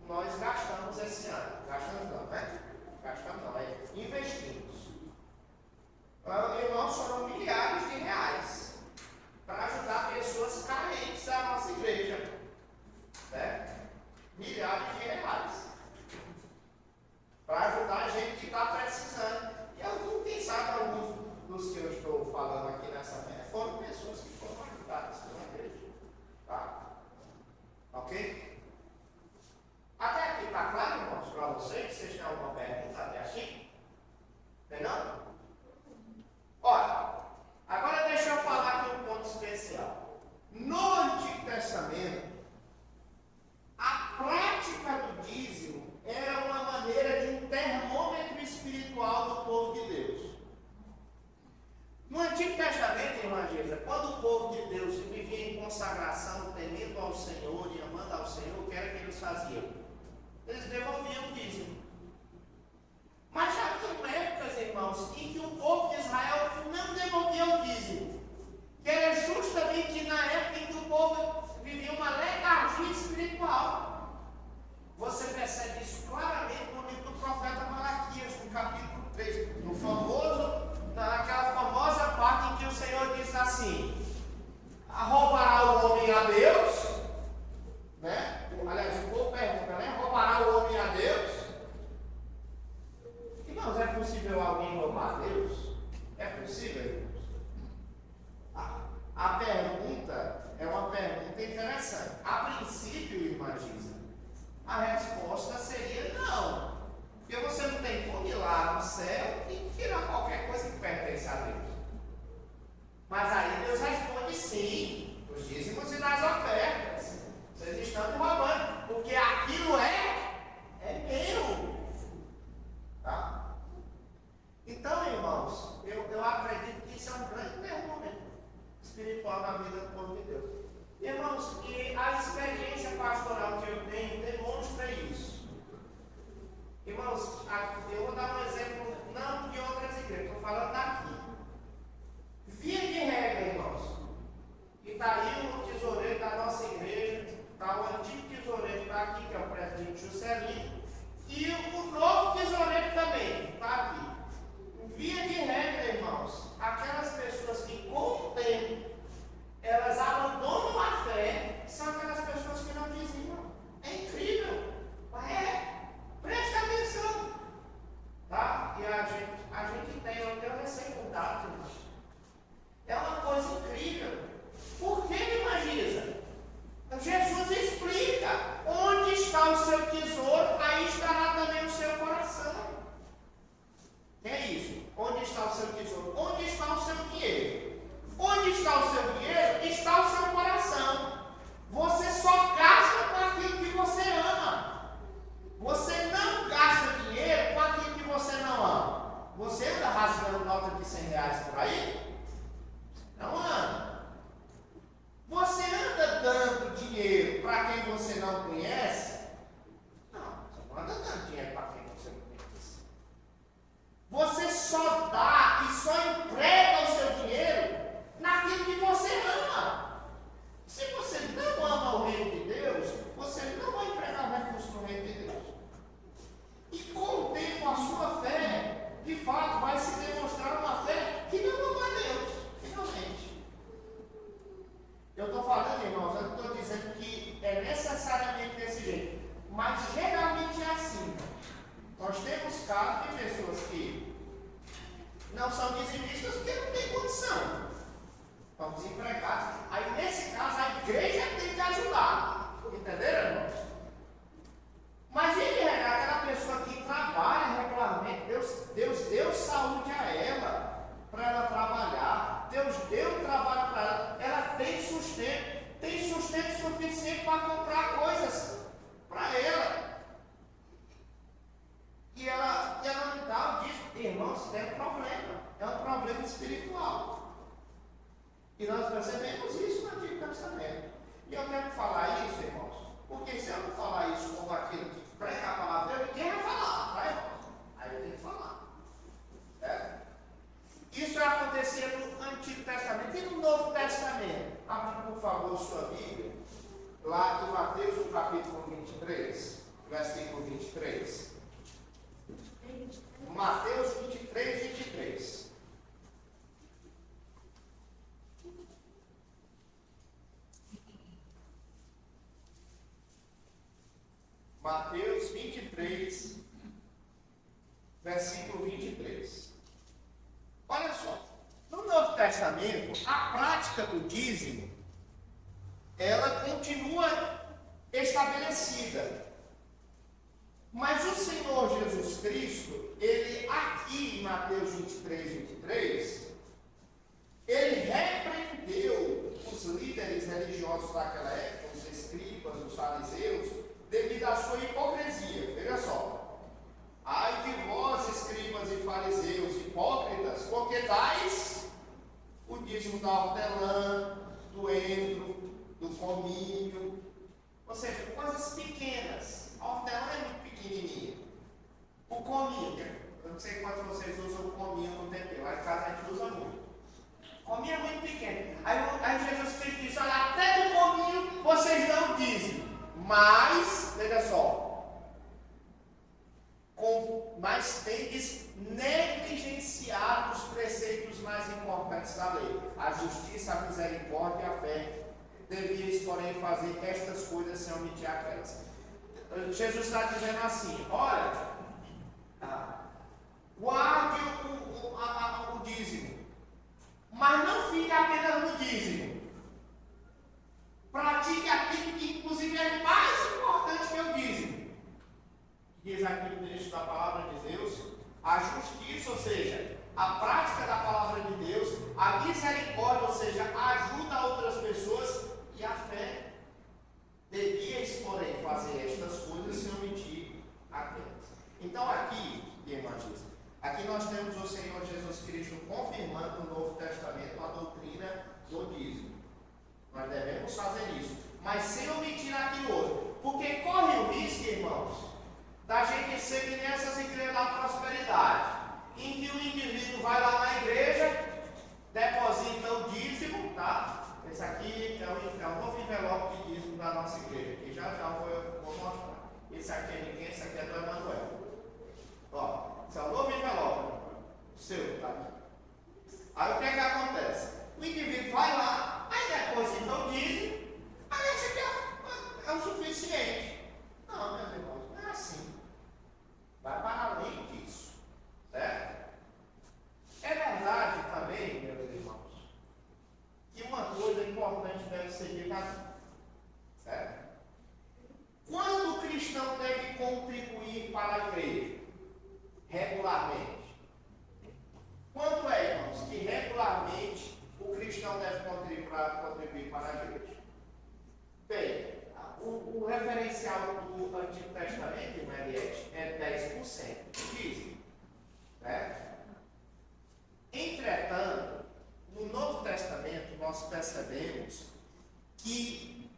nós gastamos esse ano. Gastamos não, né? Gastamos não, investimos. Irmãos, foram milhares de reais para ajudar pessoas carentes da nossa igreja. Né? Milhares de reais. Para ajudar a gente que está precisando. E alguns, quem sabe, alguns dos que eu estou falando aqui nessa mesa foram pessoas que foram ajudadas pela igreja. Tá? Ok? Até aqui está claro, irmãos, para vocês? Vocês têm alguma pergunta até aqui? Não? Olha, agora deixa eu falar aqui um ponto especial. No Antigo Testamento, a prática do dízimo era uma maneira de um termômetro espiritual do povo de Deus. No Antigo Testamento, irmã Geisa, quando o povo de Deus vivia em consagração, temendo ao Senhor e amando ao Senhor, o que era que eles faziam? Eles devolviam o dízimo. Mas já haviam épocas, irmãos, em que o povo de Israel não devolvia o dízimo. Que era justamente na época em que o povo vivia uma letargia espiritual. Você percebe isso claramente no livro do profeta Malaquias, no capítulo 3, naquela famosa parte em que o Senhor diz assim: roubará o homem a Deus, né? Aliás, o povo pergunta, né? Roubará o homem a Deus? Irmãos, é possível alguém roubar a Deus? É possível, irmãos? A pergunta é uma pergunta interessante. A princípio, irmã Gisa, a resposta seria não. Porque você não tem como ir lá no céu e tirar qualquer coisa que pertence a Deus. Mas aí Deus responde sim, os dízimos e das ofertas. Vocês estão me roubando, porque aquilo é meu. Tá? Então, irmãos, eu acredito que isso é um grande termômetro espiritual na vida do povo de Deus. Irmãos, e a experiência pastoral que eu tenho demonstra isso. Irmãos, eu vou dar um exemplo, não de outras igrejas, estou falando daqui. Via de regra, irmãos, e está aí o tesoureiro da nossa igreja, está o antigo tesoureiro que está aqui, que é o presidente Juscelino, e o novo tesoureiro também está aqui. Via de regra, irmãos, aquelas pessoas que com o tempo elas abandonam a fé, são aquelas pessoas que não dizimam. É incrível. Presta atenção. Eu estou falando, irmãos, eu não estou dizendo que é necessariamente desse jeito, mas geralmente é assim. Nós temos casos de pessoas que não são dizimistas porque não tem condição. Estão desempregados. Aí, nesse caso, a igreja tem que ajudar. Entenderam, irmãos? Mas, em geral, aquela pessoa que trabalha regularmente, Deus deu saúde a ela, para ela trabalhar. Deus deu trabalho para ela. Ela tem sustento suficiente para comprar coisas para ela. E ela não dá disso. Irmãos, é um problema. É um problema espiritual. E nós percebemos isso no Antigo Testamento. E eu quero falar isso, irmãos, porque se eu não falar isso como aquilo que prega a palavra de Deus, ninguém vai falar, tá, irmãos? Aí eu tenho que falar. Isso acontecia no Antigo Testamento e no Novo Testamento. Abra, por favor, sua Bíblia, lá em Mateus, no capítulo 23, versículo 23. Mateus 23, 23. Mateus 23, versículo 23. Olha só, no Novo Testamento, a prática do dízimo, ela continua estabelecida. Mas o Senhor Jesus Cristo, ele aqui em Mateus 23, 23, ele repreendeu os líderes religiosos daquela época, os escribas, os fariseus, devido à sua hipocrisia. Veja só. Ai de vós, escribas e fariseus hipócritas, porque dais o dízimo da hortelã, do endro, do cominho, ou seja, coisas pequenas. A hortelã é muito pequenininha. O cominho, eu não sei quantos vocês usam o cominho no tempero, lá em casa a gente usa muito. O cominho é muito pequeno. Aí Jesus Cristo disse, olha, até do cominho vocês dão dízimo. Mas, veja só, mas tendes negligenciado os preceitos mais importantes da lei, a justiça, a misericórdia e a fé. Devias, porém, fazer estas coisas sem omitir aquelas. Jesus está dizendo assim, olha, guarde o dízimo, mas não fique apenas no dízimo. Pratique aquilo que, inclusive, é mais importante que o dízimo. Diz aqui no texto da palavra de Deus, a justiça, ou seja, a prática da palavra de Deus, a misericórdia, ou seja, a ajuda a outras pessoas e a fé. Devias, porém, fazer estas coisas sem omitir aquelas. Então, aqui, irmãos, aqui nós temos o Senhor Jesus Cristo confirmando no Novo Testamento a doutrina do dízimo. Nós devemos fazer isso, mas sem omitir aquilo outro, porque corre o risco, irmãos, da gente ser que nessas igrejas da prosperidade, em que o indivíduo vai lá na igreja, deposita o dízimo, tá? Esse aqui é o novo envelope de dízimo da nossa igreja, que já eu vou mostrar. Esse aqui é de quem? Esse aqui é do Emanuel. Ó, esse é o novo envelope, o seu, tá aqui. Aí o que é que acontece? O indivíduo vai lá, aí deposita o dízimo, aí acha que é o suficiente. Não, meus irmãos, não é assim. Vai para além disso. Certo? É verdade também, meus irmãos, que uma coisa importante deve ser dita aqui. Certo? Quando o cristão deve contribuir para a igreja? Regularmente. Quanto é, irmãos, que regularmente o cristão deve contribuir para a igreja? Bem, o referencial do Antigo Testamento, irmã Eliette, é 10%. Dízimo. Né? Entretanto, no Novo Testamento, nós percebemos que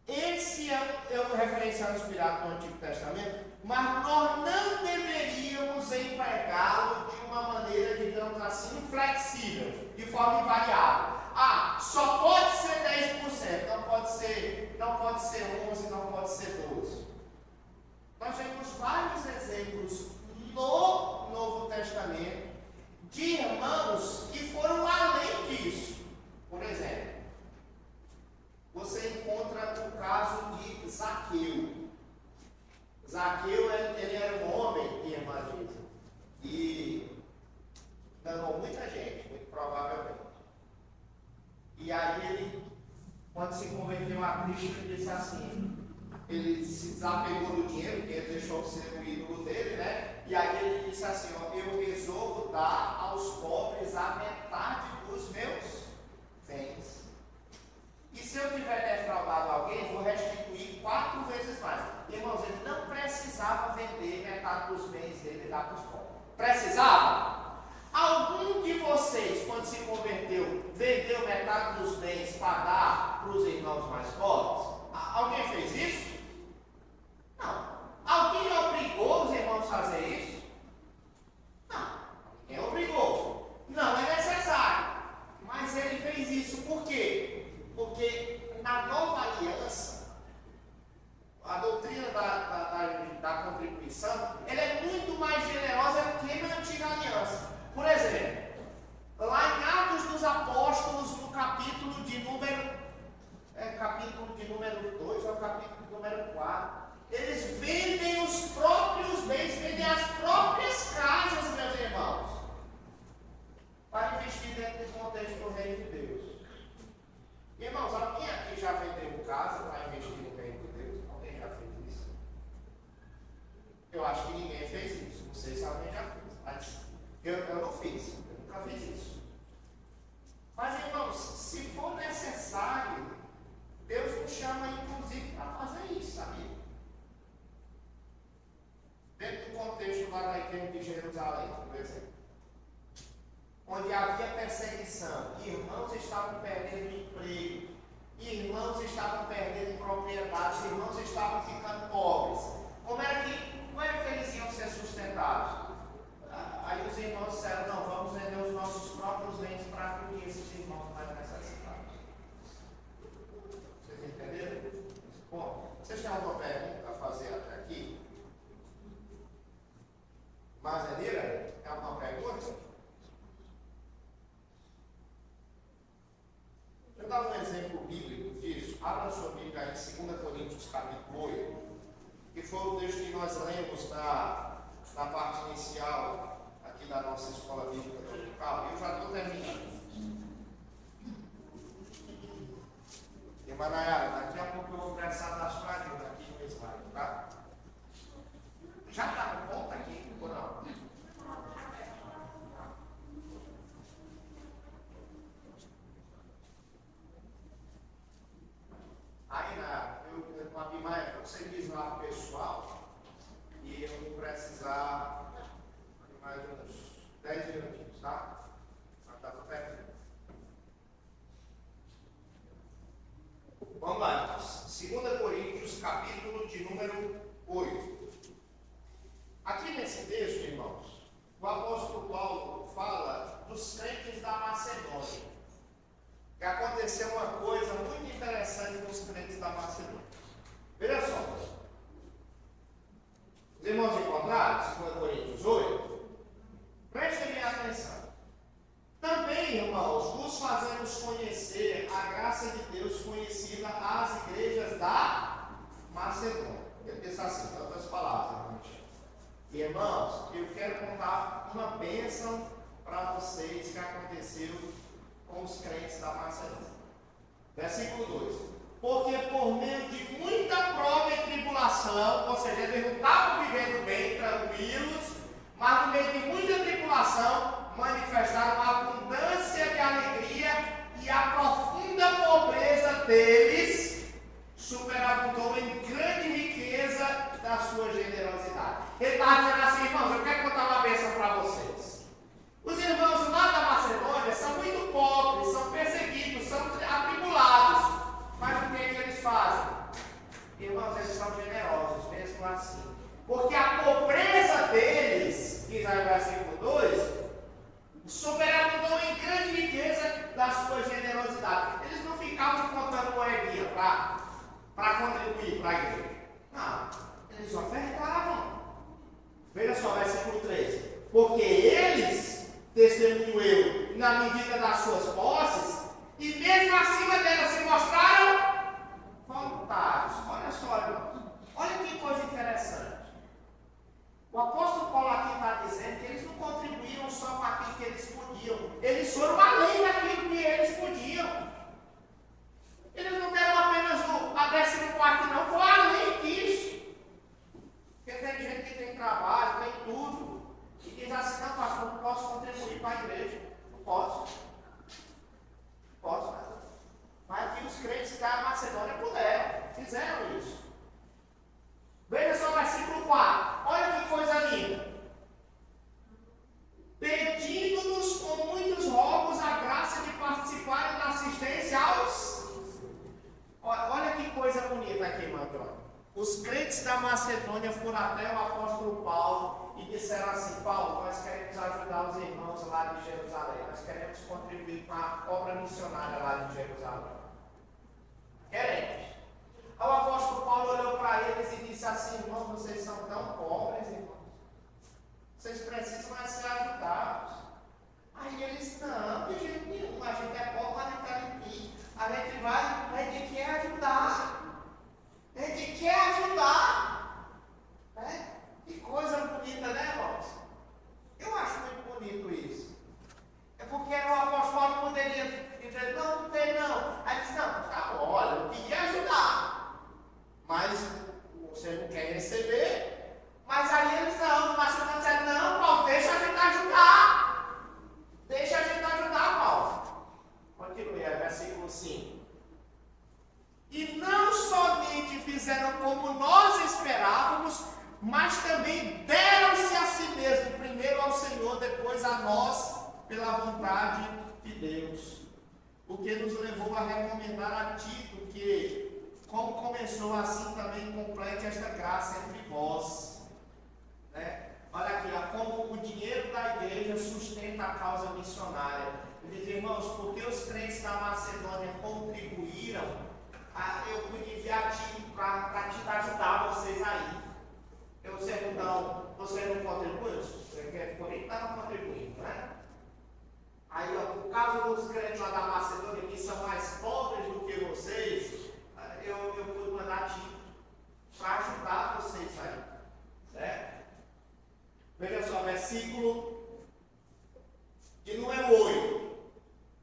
esse é o referencial inspirado no Antigo Testamento, mas nós não deveríamos empregá-lo de uma maneira, digamos assim, inflexível, de forma invariável. Só pode ser 10%, não pode ser 11%, não pode ser 12%. Nós temos vários exemplos no Novo Testamento de irmãos que foram além disso. Por exemplo, E aí ele, quando se converteu a Cristo, ele disse assim, ele se desapegou do dinheiro, porque ele deixou de ser o ídolo dele, né? E aí ele disse assim, ó, eu resolvo dar aos pobres a metade dos meus bens. E se eu tiver defraudado alguém, vou restituir 4 vezes mais. Irmãos, ele não precisava vender metade dos bens dele e dar para os pobres. Precisava? Algum de vocês, quando se converteu, vendeu metade dos bens para dar para os irmãos mais pobres? Alguém fez isso? Não. Alguém obrigou os irmãos a fazer isso? Não. Ninguém obrigou. Não é necessário. Mas ele fez isso por quê? Porque na nova aliança, a doutrina da contribuição, ela é muito mais generosa que na antiga aliança. Por exemplo, lá em Atos dos Apóstolos, no capítulo de número 2 ou capítulo de número 4, eles vendem os próprios bens, vendem as próprias casas, meus irmãos, para investir dentro do contexto do reino de Deus. Irmãos, alguém aqui já vendeu casa para investir no reino de Deus? Alguém já fez isso? Eu acho que ninguém fez isso. Não sei se alguém já fez, mas eu não fiz. Eu nunca fiz isso. Mas, irmãos, se for necessário, Deus nos chama, inclusive, para fazer isso, sabia? Dentro do contexto lá da igreja de Jerusalém, por exemplo, onde havia perseguição, irmãos estavam perdendo emprego, irmãos estavam perdendo propriedades, irmãos estavam ficando pobres. Como era que eles iam ser sustentados? Aí os irmãos disseram, não, vamos vender os nossos próprios bens para acudir esses irmãos mais necessitados. Vocês entenderam? Bom, vocês têm alguma pergunta a fazer até aqui? Marzenira, tem alguma pergunta? Deixa eu dar um exemplo bíblico disso. Abra sua Bíblia em 2 Coríntios capítulo 8, que foi o texto que nós lemos na parte inicial aqui da nossa escola bíblica dominical. Eu já estou terminando. Irmã Nayara, daqui a pouco eu vou precisar da sua ajuda aqui no slide, tá? Já está no ponto aqui ou não? Aí, com a Bimaia, você diz lá pro pessoal e eu vou precisar de mais uns 10 minutinhos, tá? Mas tá tudo perto. Vamos lá, 2 Coríntios, capítulo de número 8. Aqui nesse texto, irmãos, o apóstolo Paulo fala dos crentes da Macedônia. Que aconteceu uma coisa muito interessante com os crentes da Macedônia. Veja só. Os irmãos encontraram, 2 Coríntios 8? Prestem bem atenção. Também, irmãos, vos fazemos conhecer a graça de Deus conhecida às igrejas da Macedônia. Ele diz assim, em outras palavras, irmãos, eu quero contar uma bênção para vocês que aconteceu com os crentes da Macedônia. Versículo 2. Porque por meio de muita prova e tribulação, ou seja, eles não estavam vivendo bem, tranquilos, mas no meio de muita tribulação, manifestaram a abundância de alegria e a profunda pobreza deles superabundou em grande riqueza da sua generosidade. Ele estava dizendo assim, irmãos, eu quero contar uma bênção para vocês. Os irmãos lá da Macedônia são muito pobres, são perseguidos, são atribulados. Mas o que é que eles fazem? Irmãos, eles são generosos, mesmo assim. Porque a pobreza deles, diz aí o versículo 2, superabundou em grande riqueza da sua generosidade. Eles não ficavam contando moedinha para contribuir para a igreja. Não, eles ofertavam. Veja só, versículo 3. Porque eles, testemunho eu, na medida das suas posses, e mesmo acima delas se mostraram voluntários. Olha só, irmãos. Olha que coisa interessante. O apóstolo Paulo aqui está dizendo que eles não contribuíram só com aquilo que eles podiam. Eles foram além daquilo que eles podiam. da Macedônia puderam, fizeram isso. Veja só o versículo 4. Olha que coisa linda. Pedindo-nos com muitos rogos a graça de participarem da assistência aos... Olha que coisa bonita aqui, irmão Antônio. Os crentes da Macedônia foram até o apóstolo Paulo e disseram assim: Paulo, nós queremos ajudar os irmãos lá de Jerusalém, nós queremos contribuir com a obra missionária lá de Jerusalém. Queremos. O apóstolo Paulo olhou para eles e disse assim: irmãos, vocês são tão pobres, irmãos. Vocês precisam ser ajudados. Aí eles: não, de jeito nenhum, a gente é pobre, mas não está limpinho. A gente vai, é de quer ajudar. É de quer ajudar. Que coisa bonita, né, irmãos? Eu acho muito bonito isso. É porque o apóstolo Paulo poderia dizer: não tem não. Aí ele disse: não, tá bom, olha, eu queria ajudar, mas você não quer receber. Mas aí eles não, mas você não disseram: não, Paulo, deixa a gente ajudar. Deixa a gente ajudar, Paulo. Continue, versículo 5. E não somente fizeram como nós esperávamos, mas também deram-se a si mesmo, primeiro ao Senhor, depois a nós, pela vontade de Deus. O que nos levou a recomendar a Tito que, como começou, assim também complete esta graça entre vós. Né? Olha aqui, como o dinheiro da igreja sustenta a causa missionária. Ele diz: irmãos, porque os crentes da Macedônia contribuíram, eu pude enviar Tito para te ajudar vocês aí. Você não contribui? Você quer estava contribuindo, né? Aí, por causa dos crentes lá da Macedônia, que são mais pobres do que vocês, eu pude mandar Tito para ajudar vocês aí. Certo? Veja só, versículo de número 8.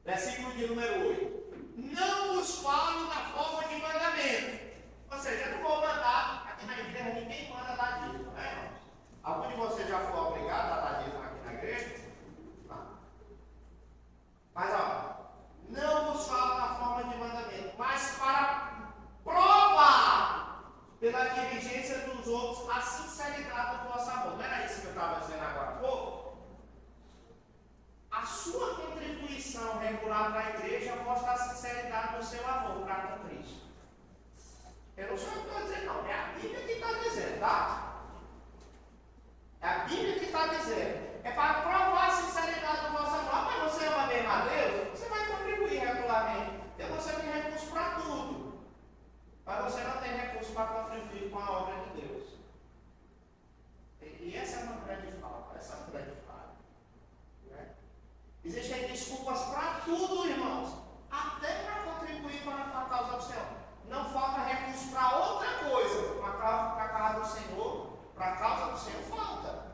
Versículo de número 8. Não vos falo na forma de mandamento. Ou seja, eu não vou mandar, aqui na igreja ninguém manda dar dízimo, né, irmãos? Algum de vocês já foi obrigado a dar dízimo aqui na igreja? Não. Mas, não vos falo na forma de mandamento, mas para provar pela diligência dos outros a sinceridade do vosso amor. Não era isso que eu estava dizendo agora há pouco? A sua contribuição regular para a igreja mostra a sinceridade do seu amor para com Cristo. Eu não sou eu que estou dizendo, não. É a Bíblia que está dizendo, tá? É a Bíblia que está dizendo. É para provar a sinceridade do vosso amor. Mas você ama mesmo a Deus? Você vai contribuir regularmente. Porque você tem recurso para tudo. Mas você não tem recurso para contribuir com a obra de Deus. E essa é uma grande falta. Essa é uma grande falha. Né? Existem desculpas para tudo, irmãos. Até para contribuir para a causa do Senhor. Não falta recurso para outra coisa. Para a causa do Senhor. Para a causa do Senhor falta.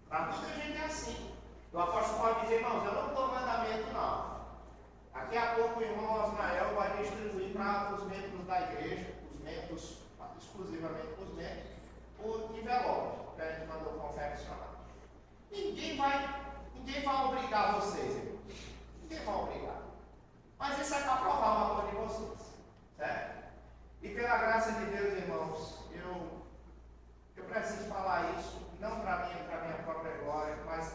Para muita gente é assim. O apóstolo Paulo diz: irmãos, eu não dou mandamento, não. Daqui a pouco o irmão Osnael vai distribuir para os membros da igreja, os membros, exclusivamente os membros, o envelope que a gente mandou confeccionar. Ninguém vai obrigar vocês, irmãos. Ninguém vai obrigar. Mas isso é para provar o amor de vocês. Certo? E pela graça de Deus, irmãos, eu preciso falar isso, não para mim, para a minha própria glória, mas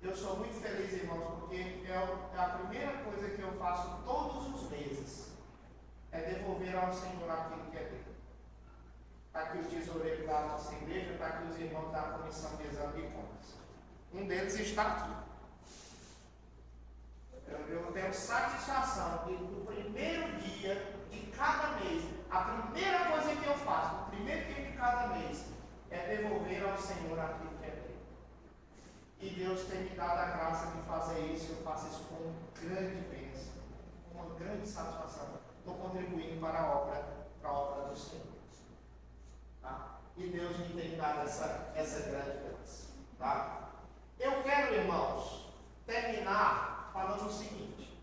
eu sou muito feliz, irmãos, porque é a primeira coisa que eu faço todos os meses, é devolver ao Senhor aquilo que é dele. Para que os tesoureiros da nossa igreja, para que os irmãos da comissão de exame de contas. Um deles está aqui. Eu tenho satisfação de, no primeiro dia de cada mês, a primeira coisa que eu faço, no primeiro dia de cada mês, é devolver ao Senhor aquilo que é dele. E Deus tem me dado a graça de fazer isso, eu faço isso com grande bênção, com uma grande satisfação. Estou contribuindo para a obra do Senhor. Tá? E Deus me tem dado essa grande graça. Tá? Eu quero, irmãos, terminar falando o seguinte: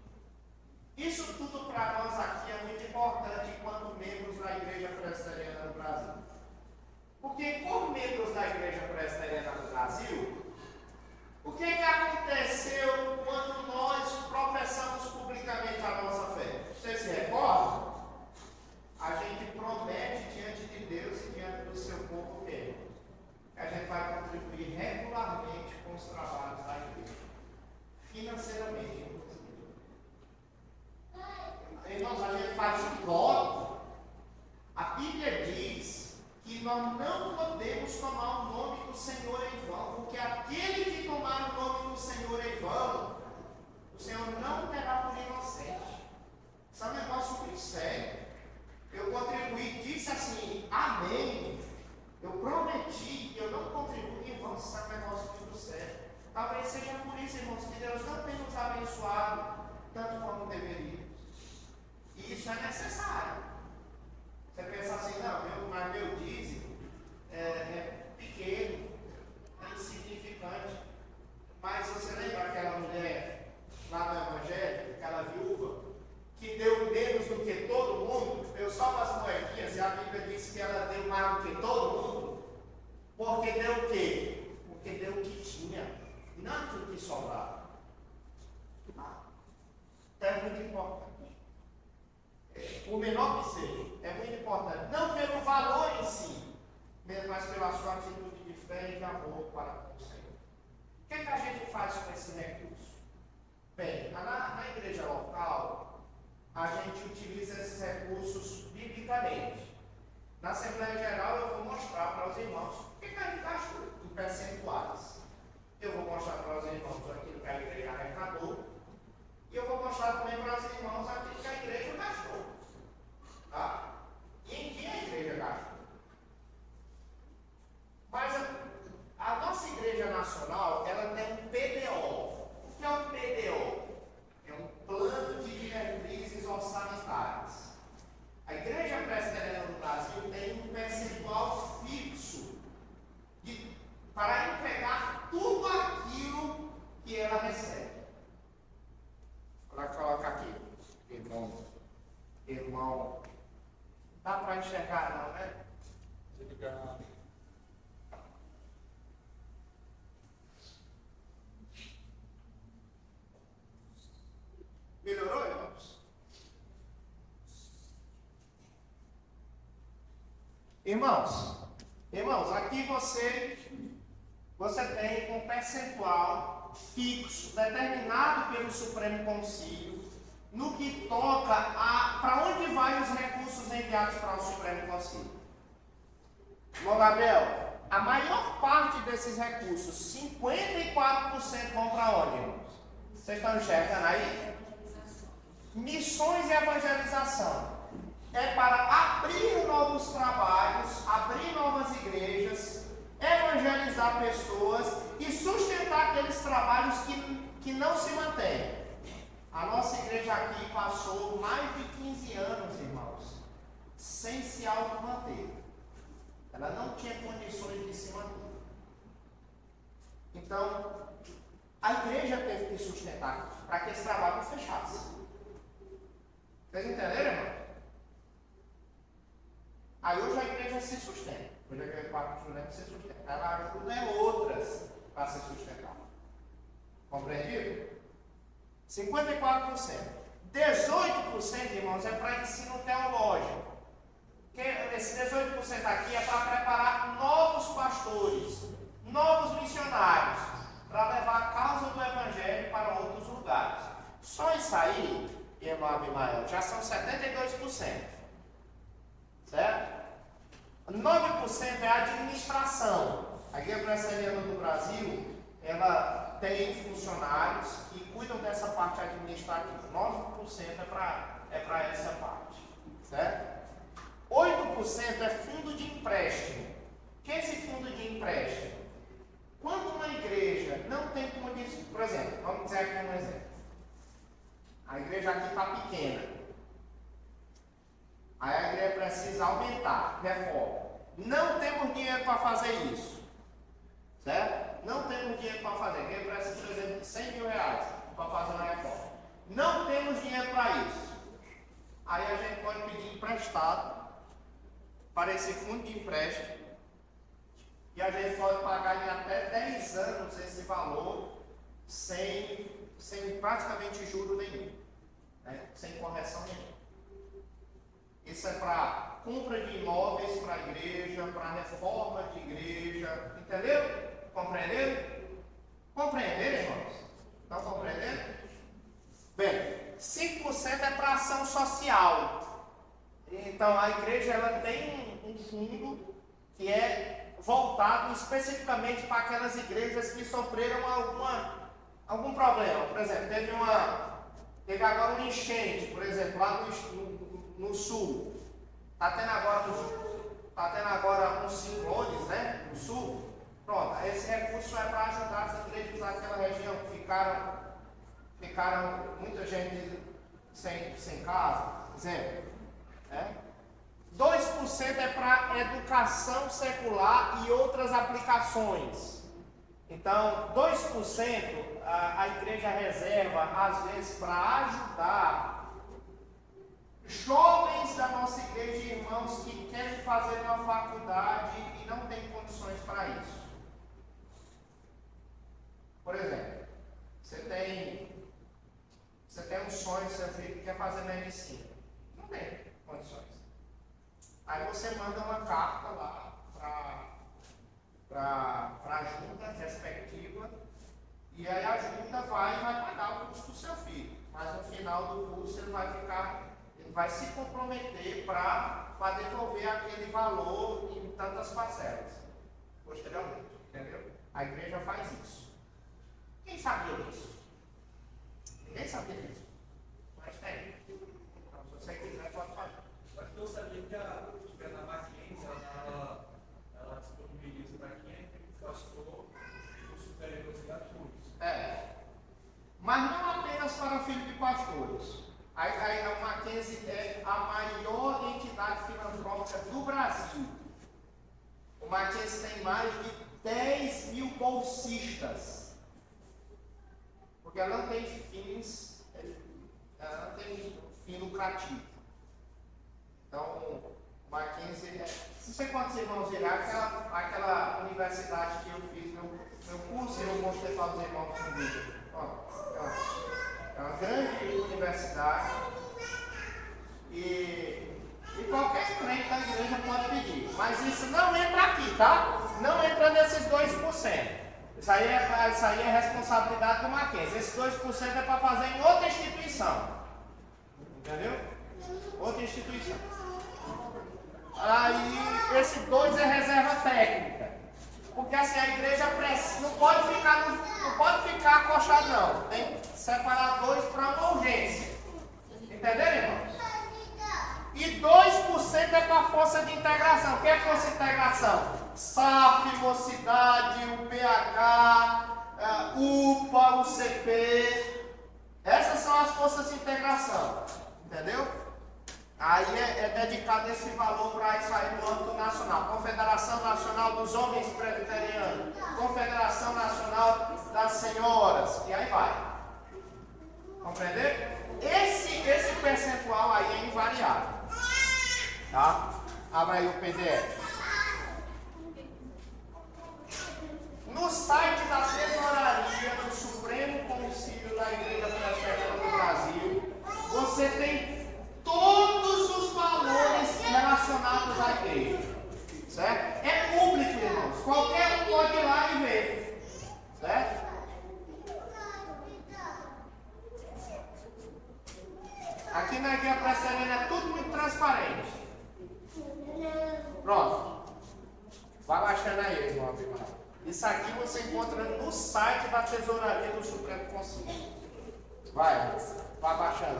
isso tudo para nós aqui é muito importante enquanto membros da Igreja Presbiteriana no Brasil. Porque, como membros da Igreja Presbiteriana no Brasil, o que aconteceu quando nós professamos publicamente a nossa fé? Vocês se recordam? isso é necessário. Você pensa assim, não, mas meu dízimo é pequeno, é insignificante. Mas você lembra aquela mulher lá no Evangelho, aquela viúva, que deu menos do que todo mundo? Deu só umas moedinhas e a Bíblia diz que ela deu mais do que todo mundo? Porque deu o quê? Porque deu o que tinha, não aquilo que sobrava. É muito importante. O menor que seja, é muito importante. Não pelo valor em si, mas pela sua atitude de fé e de amor para com o Senhor. O que a gente faz com esse recurso? Bem, na igreja local, a gente utiliza esses recursos biblicamente. Na Assembleia Geral, eu vou mostrar para os irmãos o que a gente gastou em percentuais. Eu vou mostrar para os irmãos aquilo que a igreja arrecadou. E eu vou mostrar também para os irmãos aquilo que a igreja gastou. Tá? E em que a igreja gastou. Mas a nossa igreja nacional, ela tem um PDO. O que é um PDO? É um plano de diretrizes orçamentárias. A igreja presbiteriana no Brasil tem um percentual fixo para empregar tudo aquilo que ela recebe. Ela coloca aqui, irmão, dá para enxergar não, né? Melhorou, irmãos? Irmãos, aqui você tem um percentual fixo, determinado pelo Supremo Concílio, no que toca a para onde vai os recursos enviados para o Supremo Concílio. Irmão Gabriel, a maior parte desses recursos, 54% vão para onde, irmãos? Vocês estão enxergando aí? Missões e evangelização. É para abrir novos trabalhos, abrir novas igrejas, evangelizar pessoas e sustentar aqueles trabalhos que não se mantêm. A nossa igreja aqui passou mais de 15 anos, irmãos, sem se automanter. Ela não tinha condições de se manter. Então, a igreja teve que sustentar para que esse trabalho não fechasse. Vocês entenderam, irmão? Aí hoje a igreja se sustenta. Hoje a igreja se sustenta. Ela ajuda outras para se sustentar. Compreendido? 54%. 18%, irmãos, é para ensino teológico. Esse 18% aqui é para preparar novos pastores, novos missionários, para levar a causa do Evangelho para outros lugares. Só isso aí, irmão Abimael, já são 72%. Certo? 9% é a administração. A Igreja Presbiteriana do Brasil, ela tem funcionários que cuidam dessa parte administrativa. 9% é para essa parte. Certo? 8% é fundo de empréstimo. O que é esse fundo de empréstimo? Quando uma igreja não tem como dizer, por exemplo, vamos dizer aqui um exemplo. A igreja aqui está pequena. Aí a igreja precisa aumentar, reforma. Não temos dinheiro para fazer isso. Certo? Não temos dinheiro para fazer. A igreja precisa, por exemplo, de 100 mil reais para fazer uma reforma. Não temos dinheiro para isso. Aí a gente pode pedir emprestado para esse fundo de empréstimo. E a gente pode pagar em até 10 anos esse valor sem praticamente juro nenhum. Né? Sem correção nenhuma. Isso é para compra de imóveis para a igreja, para reforma de igreja. Entendeu? Compreenderam? Compreenderam, irmãos? Estão compreendendo? Bem, 5% é para ação social. Então a igreja ela tem um fundo que é voltado especificamente para aquelas igrejas que sofreram algum problema. Por exemplo, teve agora uma enchente, por exemplo, lá no sul. Está tendo agora uns ciclones, né? No sul. Pronto, esse recurso é para ajudar as igrejas daquela região que ficaram muita gente sem casa, exemplo. 2% é para educação secular e outras aplicações. Então, 2% a igreja reserva, às vezes, para ajudar jovens da nossa igreja, irmãos, que querem fazer uma faculdade e não têm condições para isso. Por exemplo, você tem um sonho, seu filho que quer fazer medicina. Não tem condições. Aí você manda uma carta lá para a junta respectiva, e aí a junta vai pagar o custo do seu filho. Mas no final do curso ele vai se comprometer para devolver aquele valor em tantas parcelas, posteriormente. Entendeu? A igreja faz isso. Quem sabia disso? Ninguém sabia disso. Mas tem. Então, se você quiser, pode fazer. Acho que eu sabia que a Mackenzie, ela disponibiliza para quem é pastor os superiores gratuitos. Mas não apenas para filhos de pastores. A Mackenzie é a maior entidade filantrópica do Brasil. O Mackenzie tem mais de 10 mil bolsistas. Porque ela não tem fim lucrativo. Então, o Mackenzie, não sei quantos irmãos viram, aquela universidade que eu fiz meu curso, eu mostrei para os irmãos no vídeo. É uma grande universidade e qualquer crente da igreja pode pedir. Mas isso não entra aqui, tá? Não entra nesses 2%. Isso aí é responsabilidade do Mackenzie. Esses 2% é para fazer em outra instituição. Entendeu? Outra instituição. Aí, esse 2 é reserva técnica. Porque assim, a igreja não pode ficar acochado, não. Tem que separar 2 para uma urgência. Entenderam, irmãos? E 2% é para a força de integração. O que é força de integração? SAF, Mocidade, UPH, UPA, UCP. Essas são as forças de integração. Entendeu? Aí é dedicado esse valor para isso aí no âmbito nacional. Confederação Nacional dos Homens Presbiterianos, Confederação Nacional das Senhoras, e aí vai. Compreender? Esse percentual aí é invariável. Tá? Abra aí o PDF. No site da Tesouraria do Supremo Concílio da Igreja Presbiteriana do Brasil, você tem todos os valores relacionados à igreja. Certo? É público, irmãos. Qualquer um pode ir lá e ver. Certo? Aqui na Igreja Presbiteriana é tudo muito transparente. Pronto. Vai baixando aí, irmão. Isso aqui você encontra no site da Tesouraria do Supremo Concílio. Vai baixando.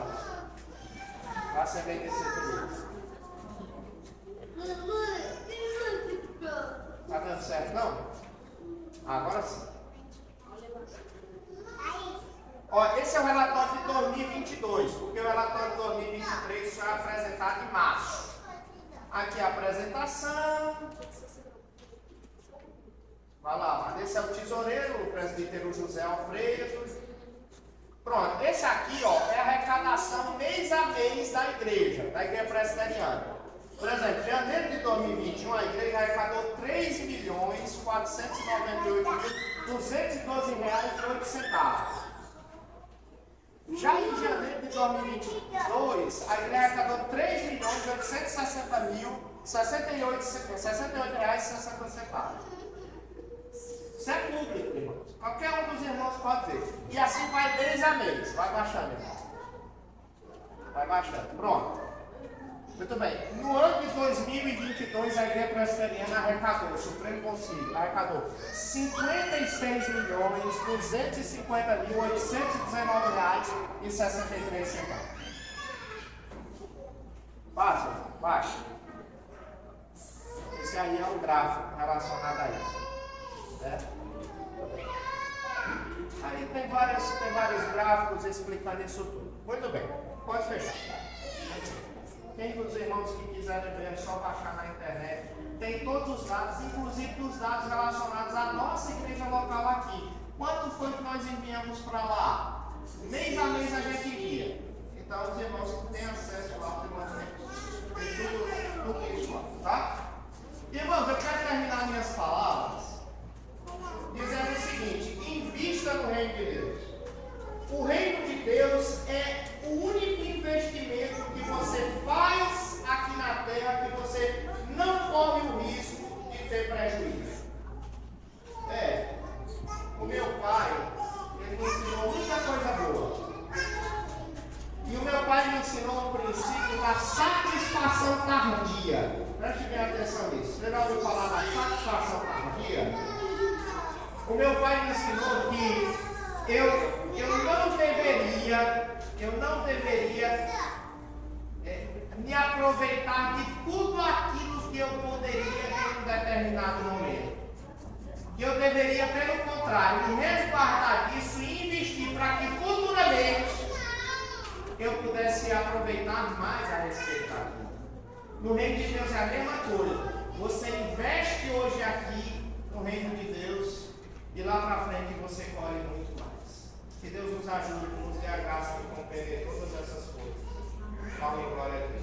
Vai ser bem desse feliz. Tá dando certo, não? Agora sim. Ó, esse é o relatório de 2022, porque o relatório de 2023 foi apresentado em março. Aqui a apresentação. Vai lá, mas esse é o tesoureiro, o presbítero José Alfredo. Pronto, esse aqui, ó, é a arrecadação mês a mês da igreja presbiteriana. Por exemplo, em janeiro de 2021, a igreja arrecadou R$3.498.212,08. Já em janeiro de 2022, a igreja arrecadou R$3.860.068,60. Isso é público, irmãos. Qualquer um dos irmãos pode ver. E assim vai mês a mês. Vai baixando, irmão. Vai baixando. Pronto. Muito bem. No ano de 2022, a Igreja Presbiteriana arrecadou, o Supremo Concílio arrecadou R$50.250.819,63. Fácil? Baixa. Esse aí é o gráfico relacionado a isso. Certo? Aí tem vários gráficos explicando isso tudo. Muito bem. Pode fechar. Quem dos irmãos que quiserem ver, é só baixar na internet. Tem todos os dados, inclusive os dados relacionados à nossa igreja local aqui. Quanto foi que nós enviamos para lá? Mês a mês a gente envia. Então os irmãos que têm acesso lá, os irmãos têm tudo isso lá, tá? Irmãos, eu quero terminar minhas palavras dizendo o seguinte: invista no reino de Deus. O reino de Deus é o único investimento que você faz aqui na terra que você não corre o risco de ter prejuízo. O meu pai, ele me ensinou muita coisa boa. E o meu pai me ensinou o princípio da satisfação tardia. Preste bem atenção nisso. Você já ouviu falar da satisfação tardia? O meu pai me ensinou que eu não deveria me aproveitar de tudo aquilo que eu poderia em um determinado momento. Que eu deveria, pelo contrário, me resguardar disso e investir para que futuramente eu pudesse aproveitar mais a respeito daquilo. No reino de Deus é a mesma coisa. Você investe hoje aqui no reino de Deus e lá para frente você colhe muito mais. Que Deus nos ajude, nos dê a graça de compreender todas essas coisas. Glória a Deus.